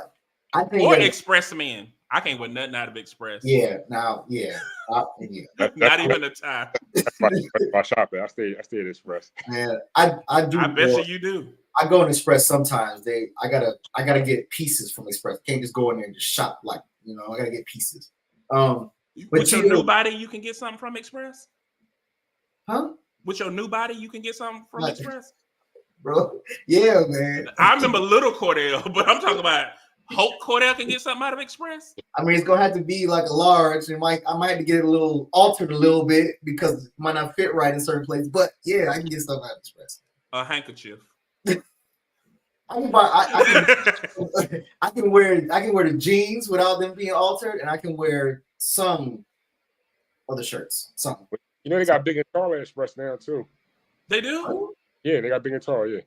Speaker 2: I think.
Speaker 1: Or Express Men. I can't wear nothing out of Express.
Speaker 2: Yeah, now, yeah.
Speaker 1: Not even a tie.
Speaker 3: That's my shopping. I stay at Express.
Speaker 2: Man, I do.
Speaker 1: I bet you do.
Speaker 2: I go in Express sometimes. I gotta get pieces from Express. Can't just go in there and just shop, like, you know. I gotta get pieces. But
Speaker 1: with your new body, you can get something from Express.
Speaker 2: Huh?
Speaker 1: With your new body, you can get something from Express.
Speaker 2: Bro, yeah, man.
Speaker 1: I remember Little Cordell, but I'm talking about Hope Cordell can get something out of Express.
Speaker 2: I mean, it's gonna have to be like a large. I might have to get it a little altered a little bit because it might not fit right in certain places. But yeah, I can get stuff out of Express.
Speaker 1: A handkerchief.
Speaker 2: I can buy. I can wear the jeans without them being altered, and I can wear some other shirts. Some.
Speaker 3: You know, they got big and tall at Express now too.
Speaker 1: They do?
Speaker 3: Yeah, they got big and tall. Yeah.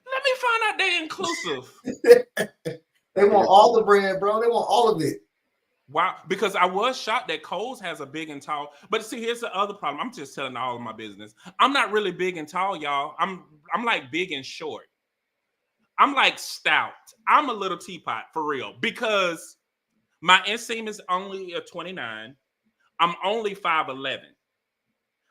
Speaker 1: Let me find out they're inclusive.
Speaker 2: They want all the brand, bro. They want all of it.
Speaker 1: Wow, because I was shocked that Kohl's has a big and tall. But see, here's the other problem. I'm just telling all of my business. I'm not really big and tall, y'all. I'm like big and short. I'm like stout. I'm a little teapot for real, because my inseam is only a 29. I'm only 5'11".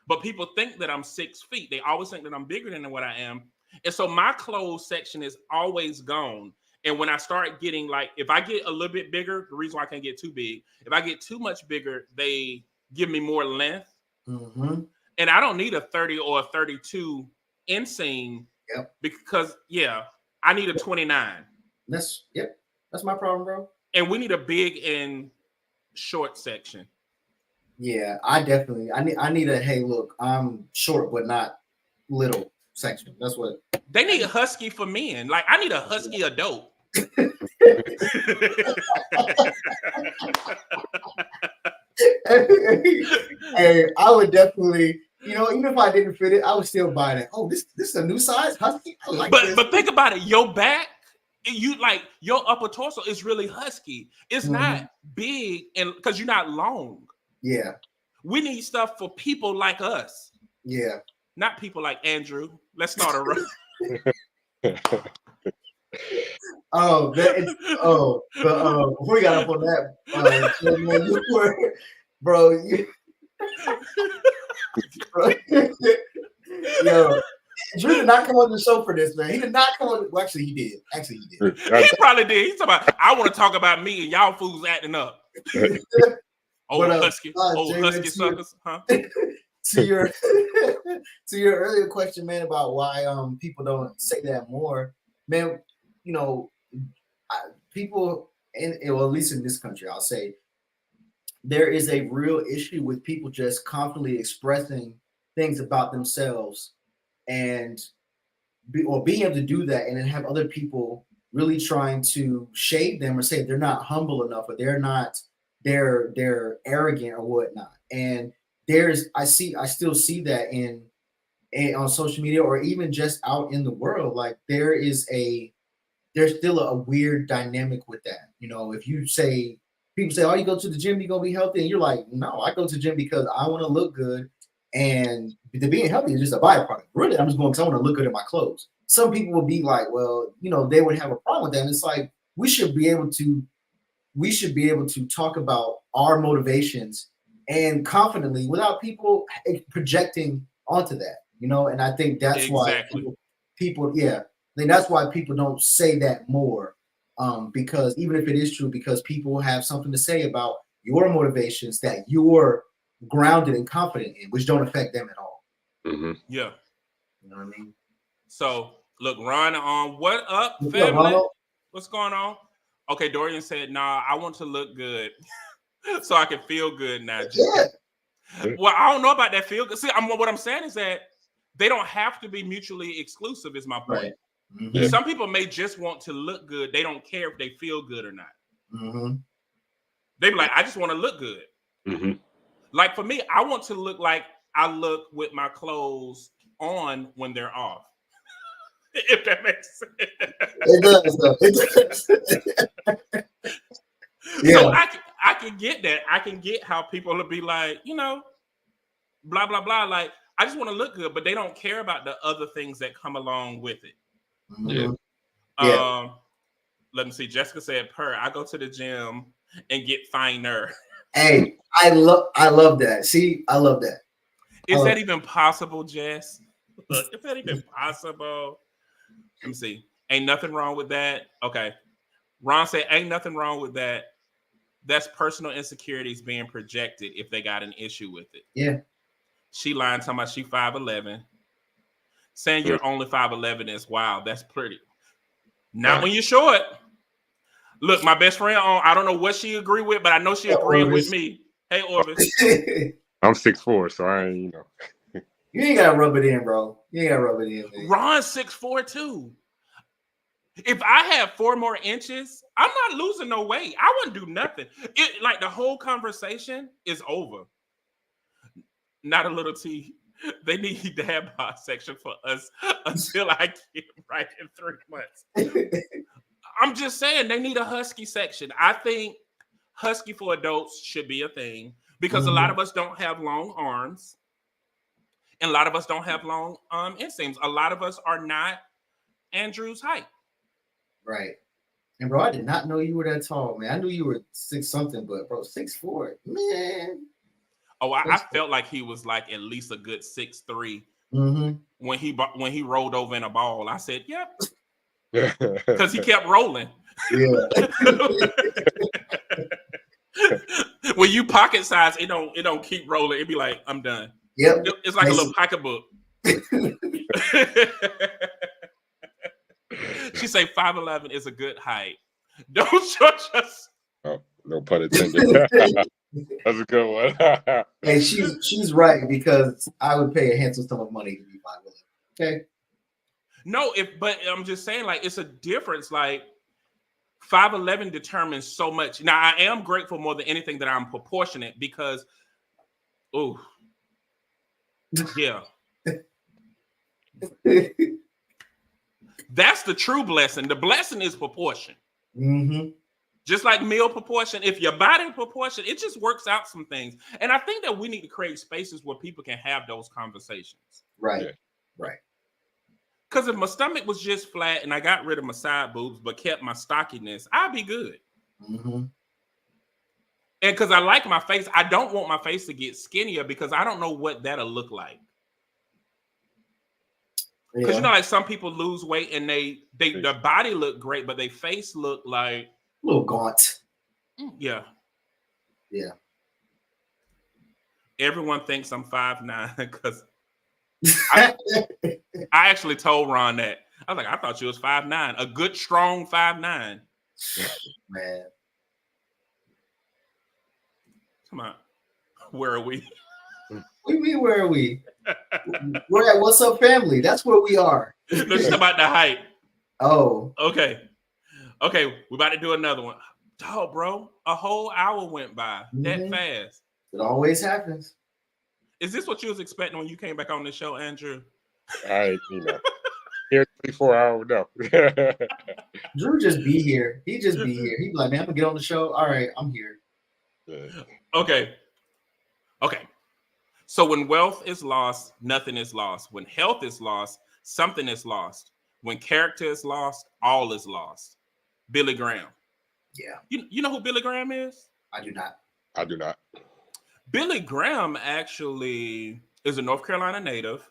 Speaker 1: But people think that I'm 6 feet. They always think that I'm bigger than what I am. And so my clothes section is always gone. And when I start getting, like, if I get a little bit bigger, the reason why I can't get too big, if I get too much bigger, they give me more length.
Speaker 2: Mm-hmm.
Speaker 1: And I don't need a 30 or a 32 inseam.
Speaker 2: Yep.
Speaker 1: Because, I need a 29.
Speaker 2: That's my problem, bro.
Speaker 1: And we need a big and short section.
Speaker 2: Yeah, I need a, hey, look, I'm short but not little section. That's what
Speaker 1: they need. A husky for men. Like, I need a husky adult.
Speaker 2: Hey, I would definitely, you know, even if I didn't fit it, I would still buy that. Oh, this is a new size husky. I like this.
Speaker 1: But think about it. Your back, your upper torso is really husky. It's not big, and because you're not long.
Speaker 2: Yeah.
Speaker 1: We need stuff for people like us.
Speaker 2: Yeah.
Speaker 1: Not people like Andrew. Let's start a run.
Speaker 2: Before we got up on that, bro, Drew did not come on the show for this, man. He did not come on. Well, actually, he did.
Speaker 1: He probably did. He's talking about, I want to talk about me and y'all fools acting up. Husky suckers, huh?
Speaker 2: To your to your earlier question, man, about why people don't say that more, man. You know, people, well, at least in this country, I'll say there is a real issue with people just constantly expressing things about themselves and being able to do that, and then have other people really trying to shade them or say they're not humble enough, or they're arrogant or whatnot. And I still see that in on social media, or even just out in the world. Like there's still a weird dynamic with that. You know, if you say, people say, oh, you go to the gym, you're gonna be healthy, and you're like, no, I go to the gym because I want to look good, and the being healthy is just a byproduct. Really, I'm just going because I want to look good in my clothes. Some people will be like, well, you know, they would have a problem with that. And it's like we should be able to talk about our motivations and confidently without people projecting onto that, you know. And I think that's why people I think that's why people don't say that more, because even if it is true, because people have something to say about your motivations that you're grounded and confident in, which don't affect them at all.
Speaker 1: Mm-hmm. Yeah,
Speaker 2: you know what I mean.
Speaker 1: So look, Ron, what up, family? What's going on? Okay, Dorian said, nah, I want to look good so I can feel good now.
Speaker 2: Yeah.
Speaker 1: Well, I don't know about that feel good. See, what I'm saying is that they don't have to be mutually exclusive, is my point.
Speaker 2: Right. Mm-hmm.
Speaker 1: Some people may just want to look good. They don't care if they feel good or not.
Speaker 2: Mm-hmm.
Speaker 1: They be like, I just want to look good. Mm-hmm. Like for me, I want to look like I look with my clothes on when they're off. If that makes sense.
Speaker 2: It does, though. It does.
Speaker 1: Yeah. So I can get that. I can get how people will be like, you know, blah, blah, blah. Like, I just want to look good, but they don't care about the other things that come along with it.
Speaker 2: Mm-hmm.
Speaker 1: Let me see. Jessica said, I go to the gym and get finer.
Speaker 2: Hey, I love that. See, I love that.
Speaker 1: Is that even possible, Jess? Look, is that even possible? Let me see. Ain't nothing wrong with that. Okay. Ron said, ain't nothing wrong with that. That's personal insecurities being projected if they got an issue with it.
Speaker 2: Yeah.
Speaker 1: She lying, talking about she 5'11". Saying you're only 5'11" is wild. That's pretty. Not when you're short. Look, my best friend, I don't know what she agree with, but I know she agreed with me. Hey, Orvis.
Speaker 3: I'm 6'4", so I ain't, you know.
Speaker 2: You ain't gotta rub it in, bro. You ain't gotta rub it in, man.
Speaker 1: Ron's 6'4" too. If I had 4 more inches, I'm not losing no weight. I wouldn't do nothing. Like the whole conversation is over. Not a little T. They need to have a section for us until I get right in 3 months. I'm just saying they need a husky section. I think husky for adults should be a thing because a lot of us don't have long arms. And a lot of us don't have long inseams. A lot of us are not Andrew's height.
Speaker 2: Right. And bro, I did not know you were that tall, man. I knew you were 6 something, but bro, 6'4", man.
Speaker 1: Oh, I felt like he was like at least a good 6'3". Mm-hmm. When he rolled over in a ball, I said, "Yep," because he kept rolling.
Speaker 2: Yeah.
Speaker 1: When you pocket size, it don't keep rolling. It'd be like, I'm done.
Speaker 2: Yep.
Speaker 1: It's like a little pocketbook. She say 5'11" is a good height. Don't judge us.
Speaker 3: Oh, no pun intended. That's a good one.
Speaker 2: And she's right, because I would pay a handsome sum of money to be 5'11". Okay.
Speaker 1: No, but I'm just saying, like, it's a difference. Like 5'11" determines so much. Now, I am grateful more than anything that I'm proportionate because, yeah. That's the true blessing. The blessing is proportion.
Speaker 2: Mm-hmm.
Speaker 1: Just like meal proportion. If your body proportion, it just works out some things. And I think that we need to create spaces where people can have those conversations.
Speaker 2: Right. Yeah. Right.
Speaker 1: Because if my stomach was just flat and I got rid of my side boobs but kept my stockiness, I'd be good. Mm-hmm. And because I like my face, I don't want my face to get skinnier because I don't know what that'll look like. Because you know, like some people lose weight and their body look great, but their face look like
Speaker 2: a little gaunt.
Speaker 1: Yeah.
Speaker 2: Yeah.
Speaker 1: Everyone thinks I'm 5'9" because I actually told Ron that. I was like, I thought you was 5'9", a good strong 5'9".
Speaker 2: Man.
Speaker 1: Come on. Where are we?
Speaker 2: What do you mean, where are we? We're at What's Up Family. That's where we are.
Speaker 1: No, just about the height.
Speaker 2: Oh.
Speaker 1: Okay, we're about to do another one. Oh, bro, a whole hour went by that fast.
Speaker 2: It always happens.
Speaker 1: Is this what you was expecting when you came back on the show, Andrew?
Speaker 3: Here 3-4 hours. No.
Speaker 2: Drew just be here. He just be here. He be like, man, I'm gonna get on the show. All right, I'm here.
Speaker 1: Okay. So when wealth is lost, nothing is lost. When health is lost, something is lost. When character is lost, all is lost. Billy Graham.
Speaker 2: Yeah.
Speaker 1: You know who Billy Graham is?
Speaker 2: I do not.
Speaker 1: Billy Graham actually is a North Carolina native.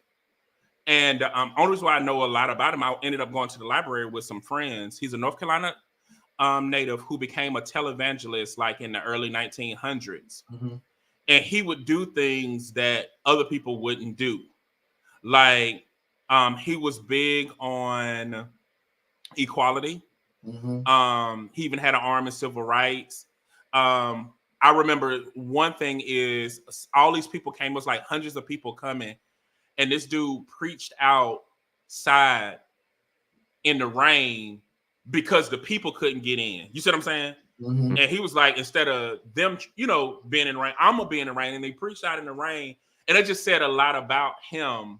Speaker 1: And only reason why I know a lot about him, I ended up going to the library with some friends. He's a North Carolina native who became a televangelist like in the early 1900s.
Speaker 2: Mm-hmm.
Speaker 1: And he would do things that other people wouldn't do. Like he was big on equality.
Speaker 2: Mm-hmm.
Speaker 1: He even had an arm in civil rights. I remember one thing is all these people came, it was like hundreds of people coming, and this dude preached outside in the rain because the people couldn't get in. You see what I'm saying?
Speaker 2: Mm-hmm.
Speaker 1: And he was like, instead of them, being in the rain, I'm gonna be in the rain. And they preached out in the rain. And it just said a lot about him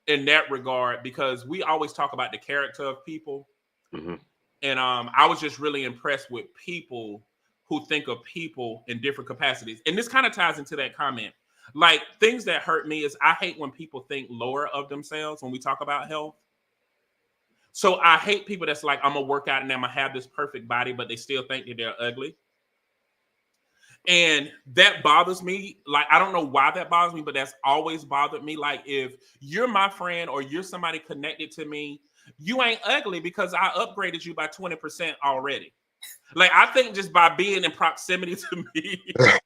Speaker 1: in that regard, because we always talk about the character of people.
Speaker 3: Mm-hmm.
Speaker 1: And I was just really impressed with people who think of people in different capacities. And this kind of ties into that comment. Like, things that hurt me is I hate when people think lower of themselves when we talk about health. So I hate people that's like, I'm going to work out and I'm going to have this perfect body, but they still think that they're ugly. And that bothers me. Like, I don't know why that bothers me, but that's always bothered me. Like, if you're my friend or you're somebody connected to me, you ain't ugly because I upgraded you by 20% already. Like, I think just by being in proximity to me,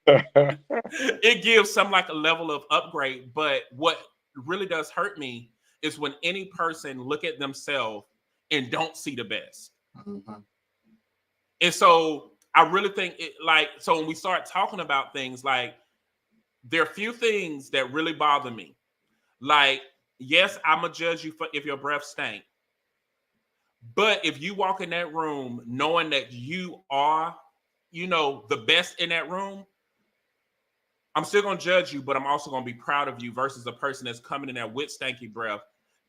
Speaker 1: it gives some like a level of upgrade. But what really does hurt me is when any person look at themselves and don't see the best.
Speaker 2: Mm-hmm.
Speaker 1: And so I really think so when we start talking about things, like, there are a few things that really bother me. Like, yes, I'm going to judge you if your breath stank. But if you walk in that room knowing that you are, the best in that room, I'm still going to judge you, but I'm also going to be proud of you versus a person that's coming in there with stanky breath,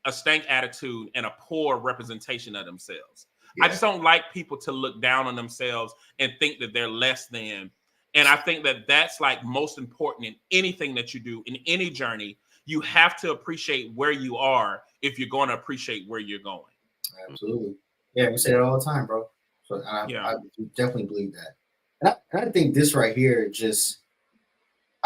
Speaker 1: a stank attitude, and a poor representation of themselves. Yeah. I just don't like people to look down on themselves and think that they're less than. And I think that that's like most important in anything that you do, in any journey. You have to appreciate where you are if you're going to appreciate where you're going.
Speaker 2: Absolutely. Yeah, we say it all the time, bro. So I definitely believe that. And I think this right here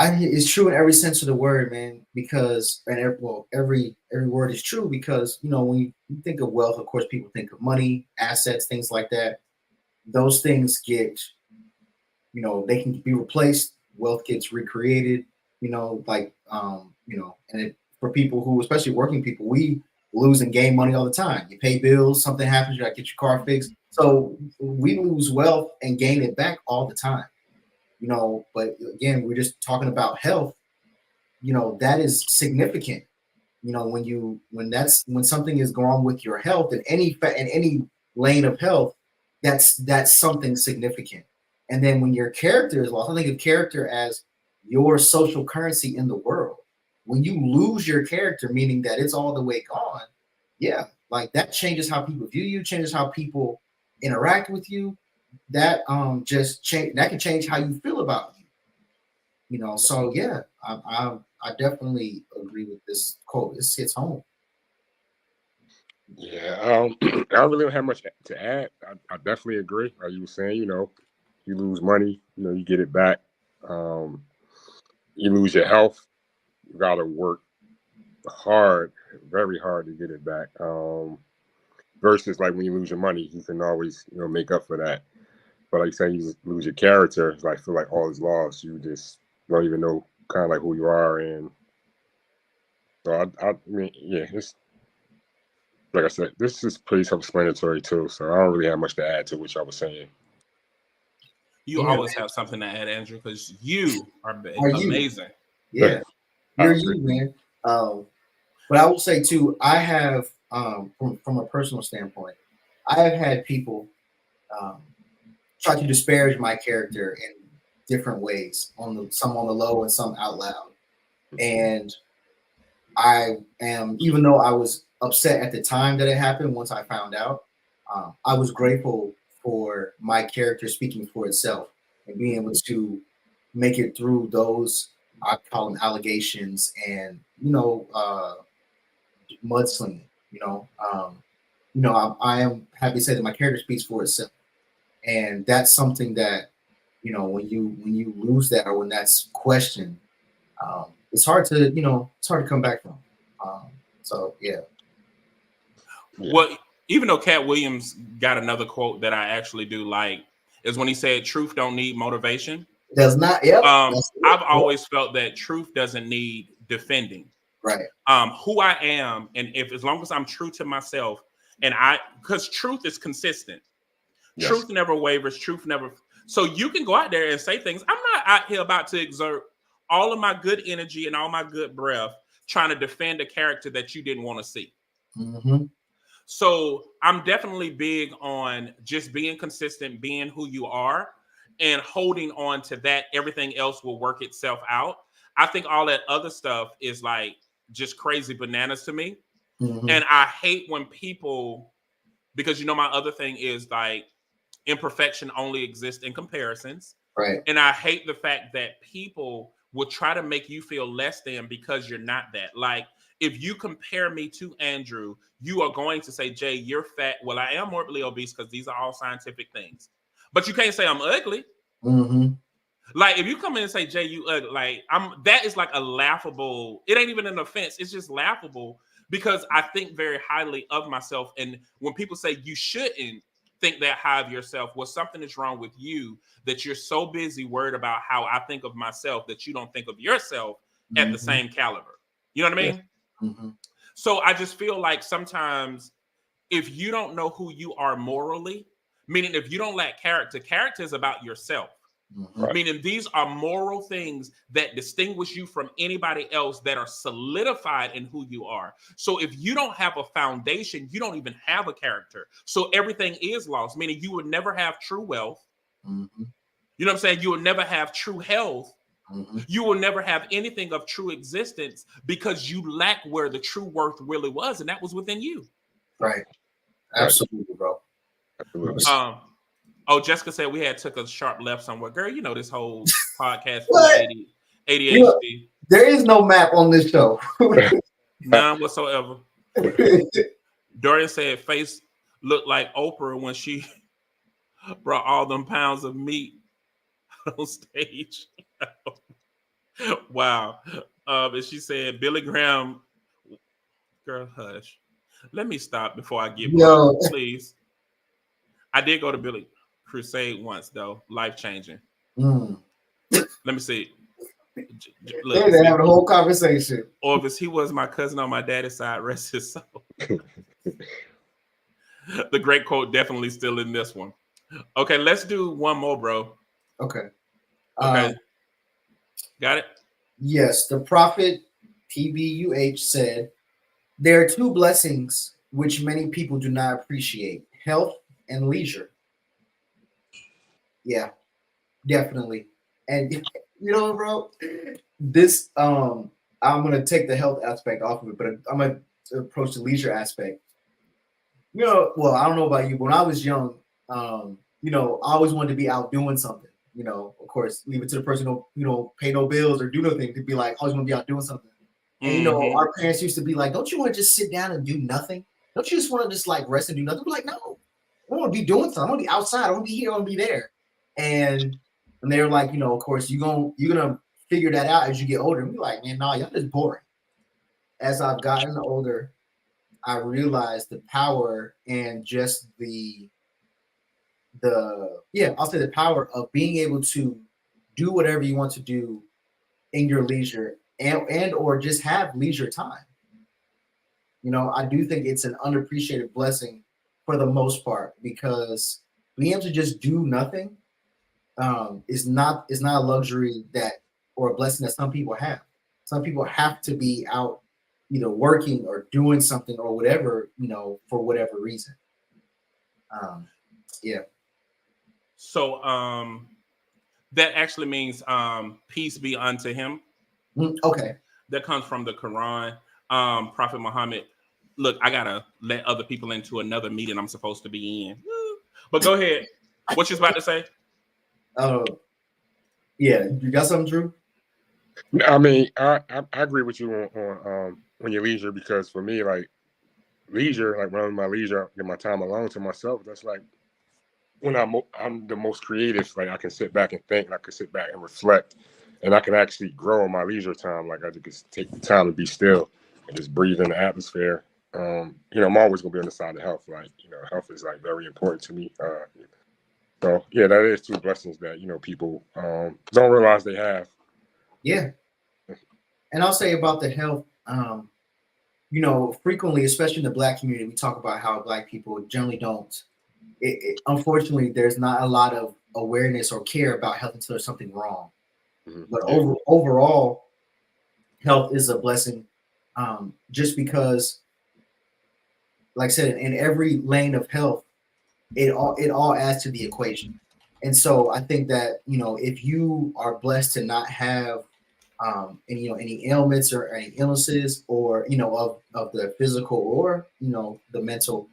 Speaker 2: it's true in every sense of the word, man, because every word is true, because, when you think of wealth, of course, people think of money, assets, things like that. Those things get, they can be replaced. Wealth gets recreated, and for people who, especially working people, we lose and gain money all the time. You pay bills, something happens, you got to get your car fixed. So we lose wealth and gain it back all the time. But again, we're just talking about health. That is significant. When something is going on with your health in any lane of health, that's something significant. And then when your character is lost, I think of character as your social currency in the world. When you lose your character, meaning that it's all the way gone, yeah, like that changes how people view you, changes how people interact with you. That that can change how you feel about you. So yeah, I definitely agree with this quote. This hits home.
Speaker 3: Yeah, I don't really have much to add. I definitely agree. Like you were saying, you lose money, you get it back. You lose your health, you gotta work hard, very hard to get it back. Versus like when you lose your money, you can always, you know, make up for that. But like you say, you lose your character, it's like feel like all is lost. You just don't even know kind of like who you are. And so I mean, yeah, it's like I said, this is pretty self-explanatory too. So I don't really have much to add to what y'all was saying.
Speaker 1: You always have something to add, Andrew, because you are amazing.
Speaker 2: Yeah, you're you, man. But I will say too, I have from a personal standpoint, I have had people try to disparage my character in different ways, some on the low and some out loud. And I am, even though I was upset at the time that it happened, once I found out, I was grateful for my character speaking for itself and being able to make it through those, I call them allegations, and mudslinging. I am happy to say that my character speaks for itself, and that's something that when you lose that, or when that's questioned, it's hard to come back from. So yeah.
Speaker 1: Well, even though Cat Williams got another quote that I actually do like, is when he said, "Truth don't need motivation."
Speaker 2: It does not. Yep.
Speaker 1: I've always felt that truth doesn't need defending.
Speaker 2: Right.
Speaker 1: Who I am, and as long as I'm true to myself, and because truth is consistent. Yes. Truth never wavers. Truth never. So you can go out there and say things. I'm not out here about to exert all of my good energy and all my good breath trying to defend a character that you didn't want to see.
Speaker 2: Mm-hmm.
Speaker 1: So I'm definitely big on just being consistent, being who you are, and holding on to that. Everything else will work itself out. I think all that other stuff is like just crazy bananas to me. Mm-hmm. And I hate when people, because my other thing is like imperfection only exists in comparisons.
Speaker 2: Right.
Speaker 1: And I hate the fact that people will try to make you feel less than because you're not that. Like, if you compare me to Andrew, you are going to say, Jay, you're fat. Well, I am morbidly obese because these are all scientific things. But you can't say I'm ugly.
Speaker 2: Mm-hmm.
Speaker 1: Like, if you come in and say, Jay, you ugly, like, that is like a laughable, it ain't even an offense. It's just laughable because I think very highly of myself. And when people say you shouldn't think that high of yourself, well, something is wrong with you, that you're so busy worried about how I think of myself that you don't think of yourself at the same caliber. You know what I mean?
Speaker 2: Mm-hmm.
Speaker 1: So I just feel like sometimes if you don't know who you are morally, meaning if you don't lack character is about yourself.
Speaker 3: Right.
Speaker 1: Meaning these are moral things that distinguish you from anybody else, that are solidified in who you are. So if you don't have a foundation, you don't even have a character. So everything is lost, meaning you would never have true wealth.
Speaker 2: Mm-hmm.
Speaker 1: You know what I'm saying? You will never have true health. Mm-hmm. You will never have anything of true existence because you lack where the true worth really was, and that was within you.
Speaker 2: Right. Absolutely, bro.
Speaker 3: Absolutely.
Speaker 1: Oh, Jessica said we had took a sharp left somewhere. Girl, this whole podcast was ADHD.
Speaker 2: There is no map on this show.
Speaker 1: None whatsoever. Dorian said face looked like Oprah when she brought all them pounds of meat on stage. Wow. And she said, Billy Graham, girl, hush. Let me stop before I get broke, please. I did go to Billy Crusade once, though. Life-changing. Let me see.
Speaker 2: Look, they have a whole conversation.
Speaker 1: Orvis, he was my cousin on my daddy's side. Rest his soul. The great quote definitely still in this one. Okay, let's do one more, bro.
Speaker 2: Okay.
Speaker 1: Got it?
Speaker 2: Yes. The prophet TBUH said, there are two blessings which many people do not appreciate: health and leisure. Yeah, definitely. And bro, this I'm gonna take the health aspect off of it, but I'm gonna approach the leisure aspect. Well, I don't know about you, but when I was young, I always wanted to be out doing something. Of course, leave it to the person who don't pay no bills or do nothing to be like, always want to be out doing something. And our parents used to be like, don't you want to just sit down and do nothing? Don't you just want to just like rest and do nothing? We're like, no, I want to be doing something. I want to be outside. I want to be here. I want to be there. And they were like, of course, you're gonna figure that out as you get older. And we're like, man, no, y'all just boring. as I've gotten older, I realized the power and just I'll say the power of being able to do whatever you want to do in your leisure and or just have leisure time. I do think it's an unappreciated blessing for the most part, because being able to just do nothing is not a luxury that or a blessing that some people have. Some people have to be out either working or doing something or whatever, for whatever reason. Yeah.
Speaker 1: So that actually means peace be unto him.
Speaker 2: Okay.
Speaker 1: That comes from the Quran. Prophet Muhammad. Look, I gotta let other people into another meeting I'm supposed to be in. But go ahead. What you about to say?
Speaker 2: Yeah, you got something, Drew?
Speaker 3: I mean, I agree with you on when you're leisure, because for me, like leisure, like when I'm in my leisure, in my time alone to myself, that's like when I'm the most creative. Like I can sit back and think, and I can sit back and reflect, and I can actually grow in my leisure time. Like I just take the time to be still and just breathe in the atmosphere. I'm always gonna be on the side of health. Like, health is like very important to me. So yeah, that is two blessings that people don't realize they have.
Speaker 2: Yeah. And I'll say about the health, frequently, especially in the Black community, we talk about how Black people generally don't. Unfortunately, there's not a lot of awareness or care about health until there's something wrong. Mm-hmm. But overall, health is a blessing, just because, like I said, in every lane of health, it all adds to the equation. And so I think that if you are blessed to not have any ailments or any illnesses, or of the physical or the mental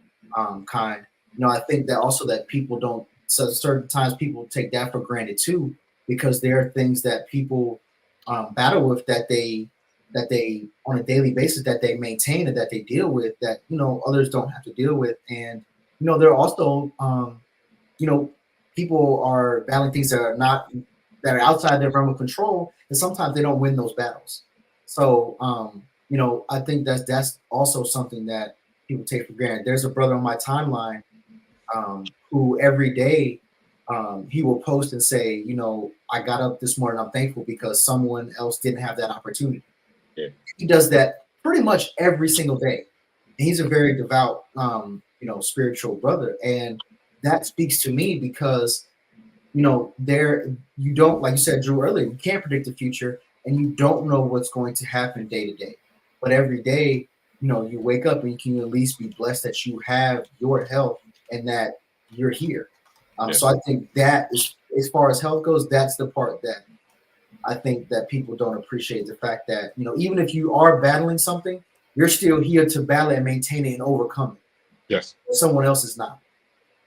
Speaker 2: kind, I think that also that people don't. So certain times people take that for granted too, because there are things that people battle with that they on a daily basis that they maintain and that they deal with that others don't have to deal with. And there are also people are battling things that are outside their realm of control, and sometimes they don't win those battles. So I think that's also something that people take for granted. There's a brother on my timeline who every day he will post and say, I got up this morning, I'm thankful because someone else didn't have that opportunity. Yeah. He does that pretty much every single day. And he's a very devout spiritual brother, and that speaks to me because there you don't, like you said, Drew, earlier, you can't predict the future, and you don't know what's going to happen day to day. But every day, you wake up and you can at least be blessed that you have your health and that you're here. So I think that is, as far as health goes, that's the part that I think that people don't appreciate, the fact that even if you are battling something, you're still here to battle and maintain it and overcome it.
Speaker 3: Yes.
Speaker 2: Someone else is not.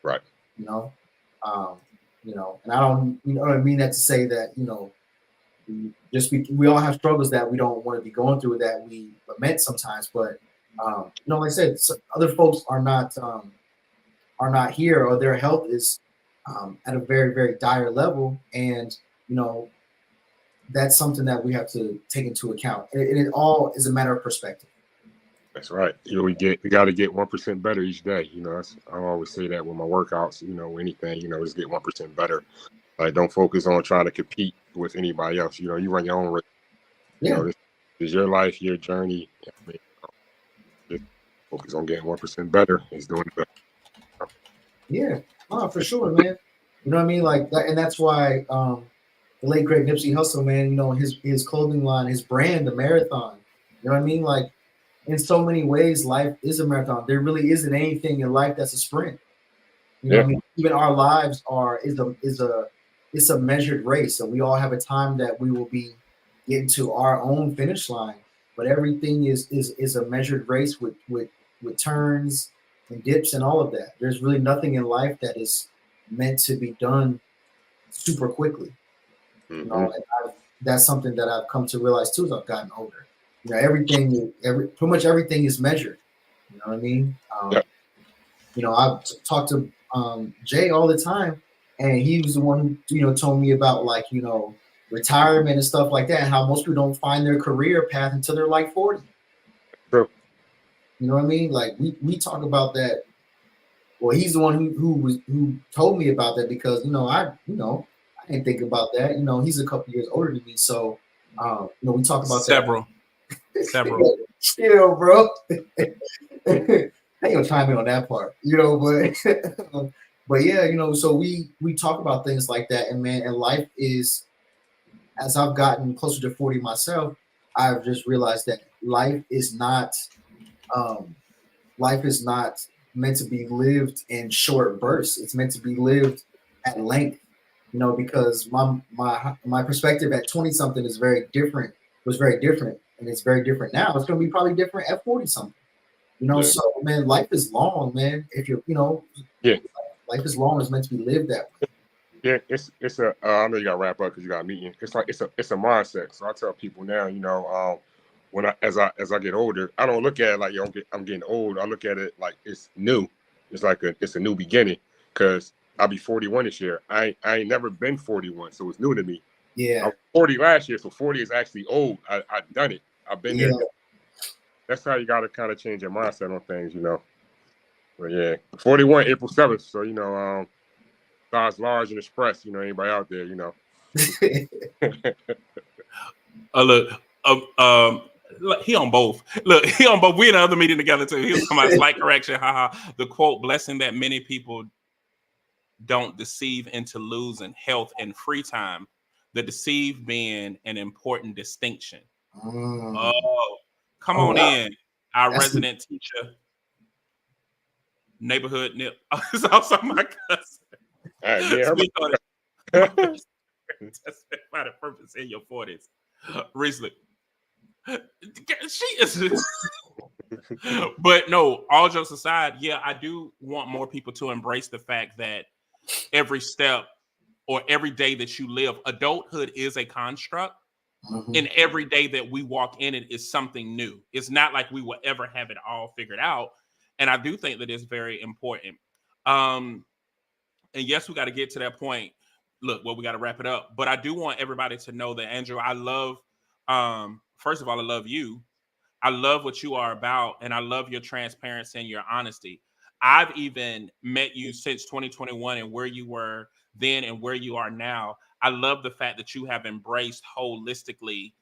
Speaker 3: Right.
Speaker 2: And I don't, I mean that to say that, we all have struggles that we don't want to be going through, that we lament sometimes, but, like I said, other folks are not here, or their health is at a very, very dire level. And, that's something that we have to take into account. And it all is a matter of perspective.
Speaker 3: That's right. We got to get 1% better each day. I always say that with my workouts. Anything. Just get 1% better. Like, don't focus on trying to compete with anybody else. You run your own race.
Speaker 2: Yeah.
Speaker 3: This is your life, your journey. Just focus on getting 1% better. It's doing it better.
Speaker 2: Yeah, for sure, man. You know what I mean? Like that, and that's why the late great Nipsey Hussle, man. His clothing line, his brand, the Marathon. You know what I mean? Like, in so many ways, life is a marathon. There really isn't anything in life that's a sprint. What I mean? Even our lives it's a measured race. So we all have a time that we will be getting to our own finish line. But everything is a measured race with turns and dips and all of that. There's really nothing in life that is meant to be done super quickly. And that's something that I've come to realize too as I've gotten older. Pretty much everything is measured. You know what I mean? I've talked to Jay all the time, and he was the one who told me about, like, retirement and stuff like that, and how most people don't find their career path until they're like 40. You know what I mean? Like we talk about that. Well, he's the one who told me about that because I didn't think about that. He's a couple years older than me, so we talk about
Speaker 1: several.
Speaker 2: Bro. I ain't gonna chime in on that part, but yeah, so we talk about things like that, and man, and life is, as I've gotten closer to 40 myself, I've just realized that life is not meant to be lived in short bursts. It's meant to be lived at length, because my perspective at 20 something was very different, and it's very different now. It's going to be probably different at 40 something, So man, life is long, man. If you're, life is long. It's meant to be lived that way.
Speaker 3: Yeah, it's a. I know you got to wrap up because you got a meeting. It's like it's a mindset. So I tell people now, when as I get older, I don't look at it like I'm getting old. I look at it like it's new. It's like it's a new beginning because I'll be 41 this year. I ain't never been 41, so it's new to me.
Speaker 2: Yeah,
Speaker 3: I was 40 last year, so 40 is actually old. I've done it. I've been there. That's how you got to kind of change your mindset on things, But yeah, 41 April 7th. So size large and express. Anybody out there,
Speaker 1: Look, he on both. Look, he on both. We in another meeting together too. He was talking about slight correction. Haha. The quote, blessing that many people don't deceive into losing health and free time. The deceive being an important distinction. Oh, come on in, our resident teacher. Neighborhood nip. It's also my cousin.
Speaker 3: All right, yeah.
Speaker 1: Speak on it. By the purpose in your 40s. Recently. She is. But no, all jokes aside, yeah, I do want more people to embrace the fact that every step or every day that you live, adulthood is a construct. Mm-hmm. And every day that we walk in it is something new. It's not like we will ever have it all figured out. And I do think that it's very important. And yes, we got to get to that point. Look, well, we got to wrap it up. But I do want everybody to know that, Andrew, I love, first of all, I love you. I love what you are about. And I love your transparency and your honesty. I've even met you since 2021 and where you were then and where you are now. I love the fact that you have embraced holistically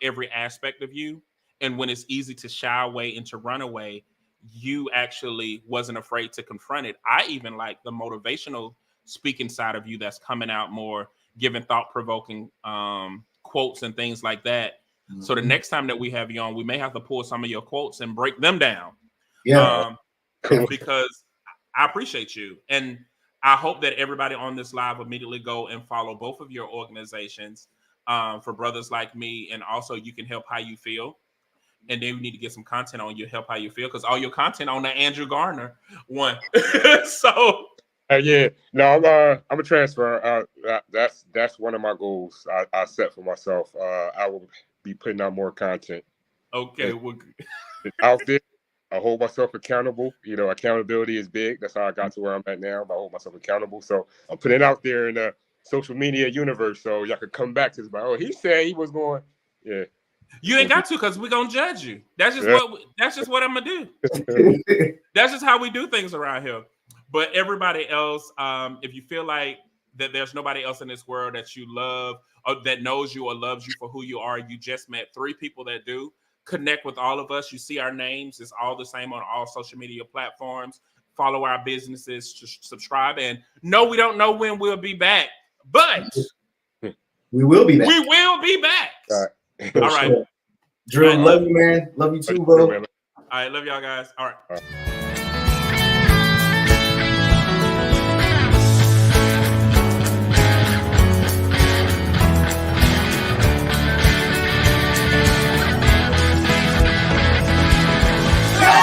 Speaker 1: every aspect of you. And when it's easy to shy away and to run away, you actually wasn't afraid to confront it. I even like the motivational speaking side of you that's coming out more, giving thought-provoking quotes and things like that. Mm-hmm. So the next time that we have you on, we may have to pull some of your quotes and break them down.
Speaker 2: Yeah.
Speaker 1: Because I appreciate you. And I hope that everybody on this live immediately go and follow both of your organizations for brothers like me. And also you can help how you feel. And then we need to get some content on you, help how you feel, because all your content on that Andrew Gardner one. So
Speaker 3: yeah, no, I'm a transfer. That's one of my goals I set for myself. I will be putting out more content.
Speaker 1: Okay, well,
Speaker 3: out there. I hold myself accountable. Accountability is big. That's how I got to where I'm at now. I hold myself accountable. So I'm putting it out there in the social media universe so y'all could come back to this. But he said he was going. Yeah.
Speaker 1: You ain't got to, because we're gonna judge you. That's just what I'm gonna do. That's just how we do things around here. But everybody else, if you feel like that there's nobody else in this world that you love or that knows you or loves you for who you are, you just met 3 people that do. Connect with all of us. You see our names. It's all the same on all social media platforms. Follow our businesses, subscribe, and no, we don't know when we'll be back, but
Speaker 2: we will be back.
Speaker 1: We will be back. All right.
Speaker 2: Drew, love you, man. Love you too, bro.
Speaker 1: All right, love y'all guys. All right.